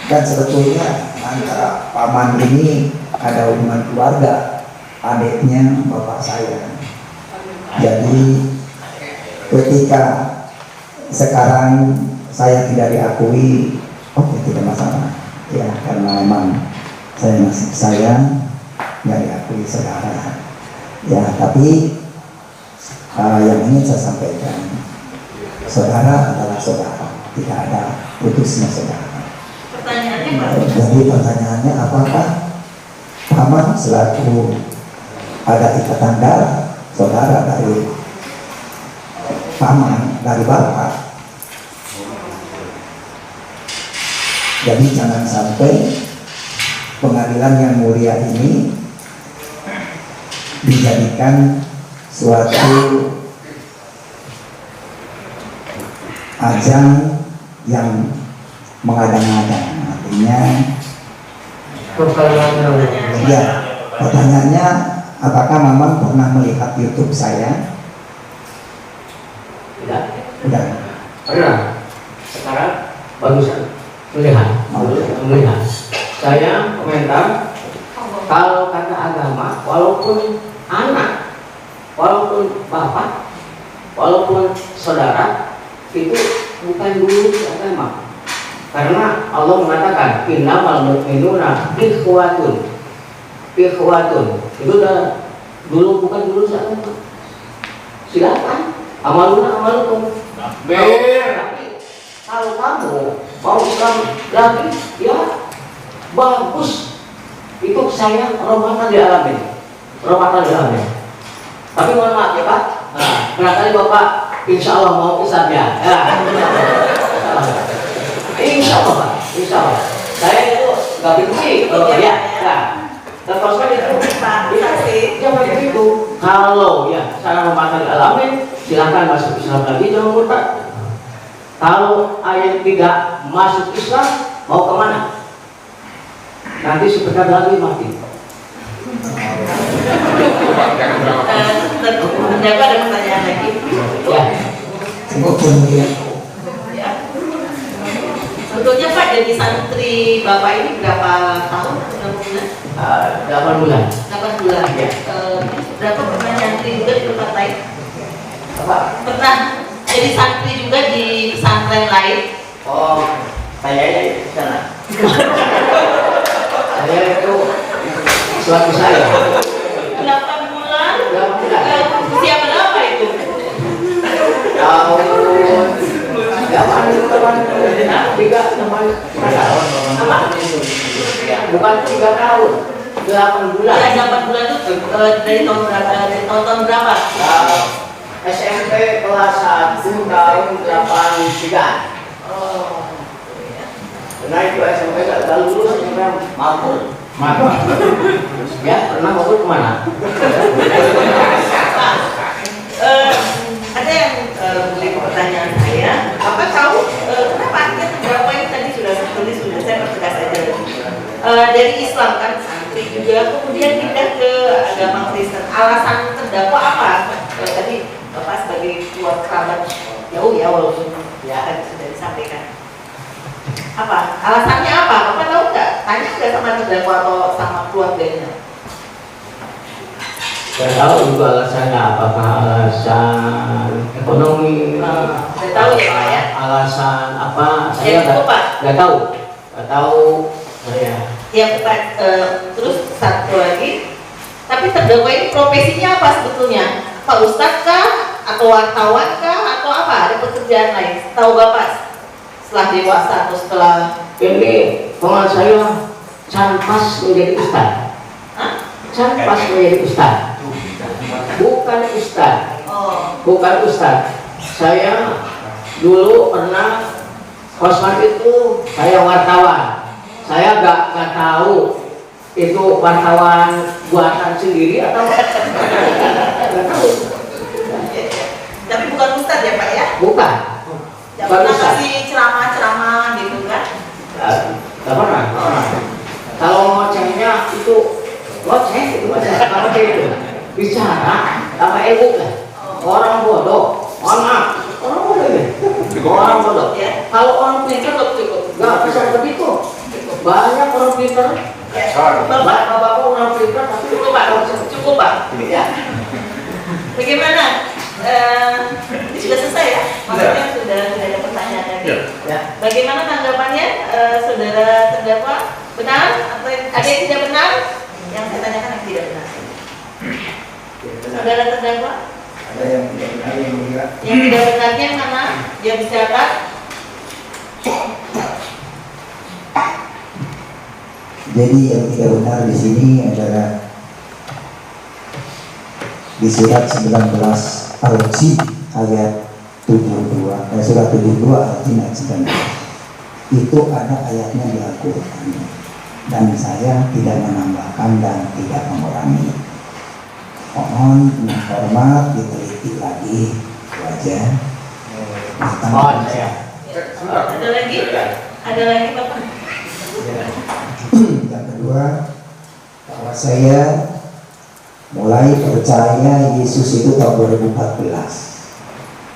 kan sebetulnya antara paman ini ada hubungan keluarga, adiknya bapak saya. Jadi ketika sekarang saya tidak diakui, oke, tidak masalah ya, karena memang saya masih sayang nggak diakui saudara ya. Tapi yang ingin saya sampaikan, saudara adalah saudara, tidak ada putusnya saudara. Pertanyaannya Pak. Jadi pertanyaannya, apakah paman selaku ada ikatan darah saudara dari paman, dari bapak? Jadi jangan sampai pengadilan yang mulia ini dijadikan suatu ajang yang mengadang-adang. Artinya ya, pertanyaannya, apakah Mamang pernah melihat YouTube saya? Tidak. Udah. Pernah. barusan melihat. Saya komentar, kalau kata agama, walaupun anak, walaupun bapak, walaupun saudara, itu bukan dulu agama. Karena Allah mengatakan innamal mu'minuna ikhwatun. Itu udah dulu, bukan dulu agama. Silakan amalukum. Tapi kalau kamu mau Islam lagi, ya bagus. Itu saya rahmatan lil alamin. Tapi mohon maaf ya Pak. Nah, barangkali Bapak insya Allah mau Islam ya. Insya Allah Pak. Insya Allah. Saya itu nggak benci. Ya. Terus kan itu jangan begitu. Kalau ya saya rahmatan lil alamin, silakan masuk Islam lagi, jangan murtad. Kalau ayat tidak masuk Islam, mau kemana? Nanti sebentar lagi mati. Mendapat ada pertanyaan lagi. Ya. Ya. Sebetulnya Pak jadi santri Bapak ini berapa tahun? Berapa bulan? 8 bulan. 8 bulan. Ya. Berapa pernah nyantri juga di tempat lain? Apa? Pernah jadi santri juga di pesantren lain? Oh, saya di sana. Saya itu suatu saya. 8 bulan? 8 bulan. Usia berapa itu? Tahun 3 tahun. 8 bulan. Ya, 8 bulan itu dari tahun berapa? Dari tahun berapa? SMP kelas 1 tahun 83. Oh. Karena itu SMP gak lulus, sebenarnya mabur. Ya, pernah mabur kemana? Ada yang beli pertanyaan saya, apa tahu kenapa akhirnya terdakwa ini tadi sudah saya pertegas saja dari Islam kan santri juga kemudian pindah ke agama Kristen, alasan terdakwa apa? Tadi Bapak sebagai keluarga kerabat jauh ya walaupun ya tadi sudah disampaikan. Apa alasannya apa? Bapak tahu nggak? Tanya nggak sama terdakwa atau sama keluarganya? Saya tahu juga alasannya, apakah alasan ekonomi, Saya tahu ya Pak ya. alasan apa? Ya, Saya Pak. nggak tahu saya. Ya Pak, terus satu lagi, tapi terdakwa ini profesinya apa sebetulnya? Pak Ustadz kah? Atau wartawan kah? Atau apa? Ada pekerjaan lain? Tahu Bapak setelah dewasa atau setelah Ini pengal saya canpas menjadi ustad. Canpas menjadi ustad. Bukan ustad. Saya dulu pernah kosmat itu saya wartawan. Saya nggak tahu itu wartawan buatan sendiri atau nggak tahu. tapi bukan ustadz ya Pak ya? Bukan. Tidak pernah kasih ceramah gitu kan? Nggak pernah. Kalau ngocehnya itu ngoceh itu itu bicara apa ilmu lah. Orang bodoh, orang bodoh ini. Orang bodoh. Ya. Kalau orang pintar cukup, nggak bisa begitu. Banyak orang pintar. Bapak orang pintar tapi Cukup Pak. Ya. Bagaimana? Ini sudah selesai ya? Maksudnya sudah ada pertanyaan lagi. Ya. Bagaimana tanggapannya saudara terdakwa? Benar? Atau ada yang tidak benar? Yang saya tanyakan yang tidak benar. Saudara terdakwa? Ada yang tidak benar, yang mengira. Yang tidak benarnya mana? Dia bicara. Jadi yang tidak benar di sini adalah di surat 19 Al-Jin ayat 72, surat 72 Al-Jin ayat 19. Itu ada ayatnya di Al-Quran dan saya tidak menambahkan dan tidak mengurangi. Mohon dengan hormat diteliti lagi wajah. Ada lagi? Ada lagi Bapak? Yang kedua, bahwa saya mulai percaya Yesus itu tahun 2014.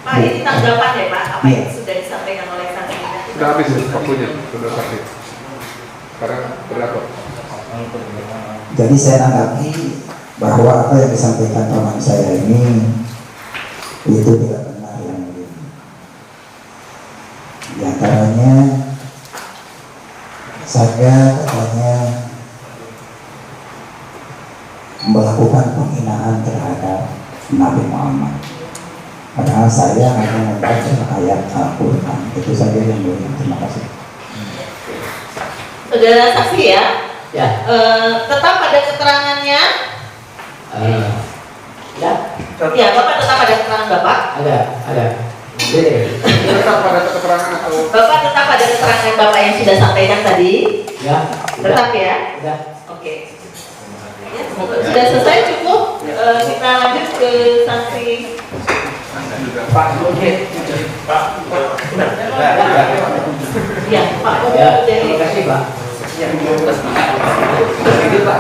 Pak, ini tanggapan ya Pak, apa Iya. yang sudah disampaikan oleh saksi kita? Sudah habis waktunya, sudah sakit. Sekarang berlaku. Jadi saya tanggapi bahwa apa yang disampaikan teman saya ini itu tidak benar yang mulia. Di antaranya saya katanya melakukan penghinaan terhadap Nabi Muhammad. Padahal saya hanya membaca ayat Al-Quran. Itu saja yang mulia. Terima kasih. Saudara saksi ya, Ya. tetap pada keterangannya. Ya. Ya, Bapak tetap pada keterangan Bapak. Ada. Jadi, Tetap pada keterangan atau Bapak tetap pada keterangan Bapak yang sudah sampaikan tadi. ya. Tetap ya. Udah. Oke. Ya, sudah selesai cukup. Kita lanjut ke sanksi. Pak Nurhid. Ya, Pak. Ya, terima kasih Pak. Yang 12 Pak. Itu Pak.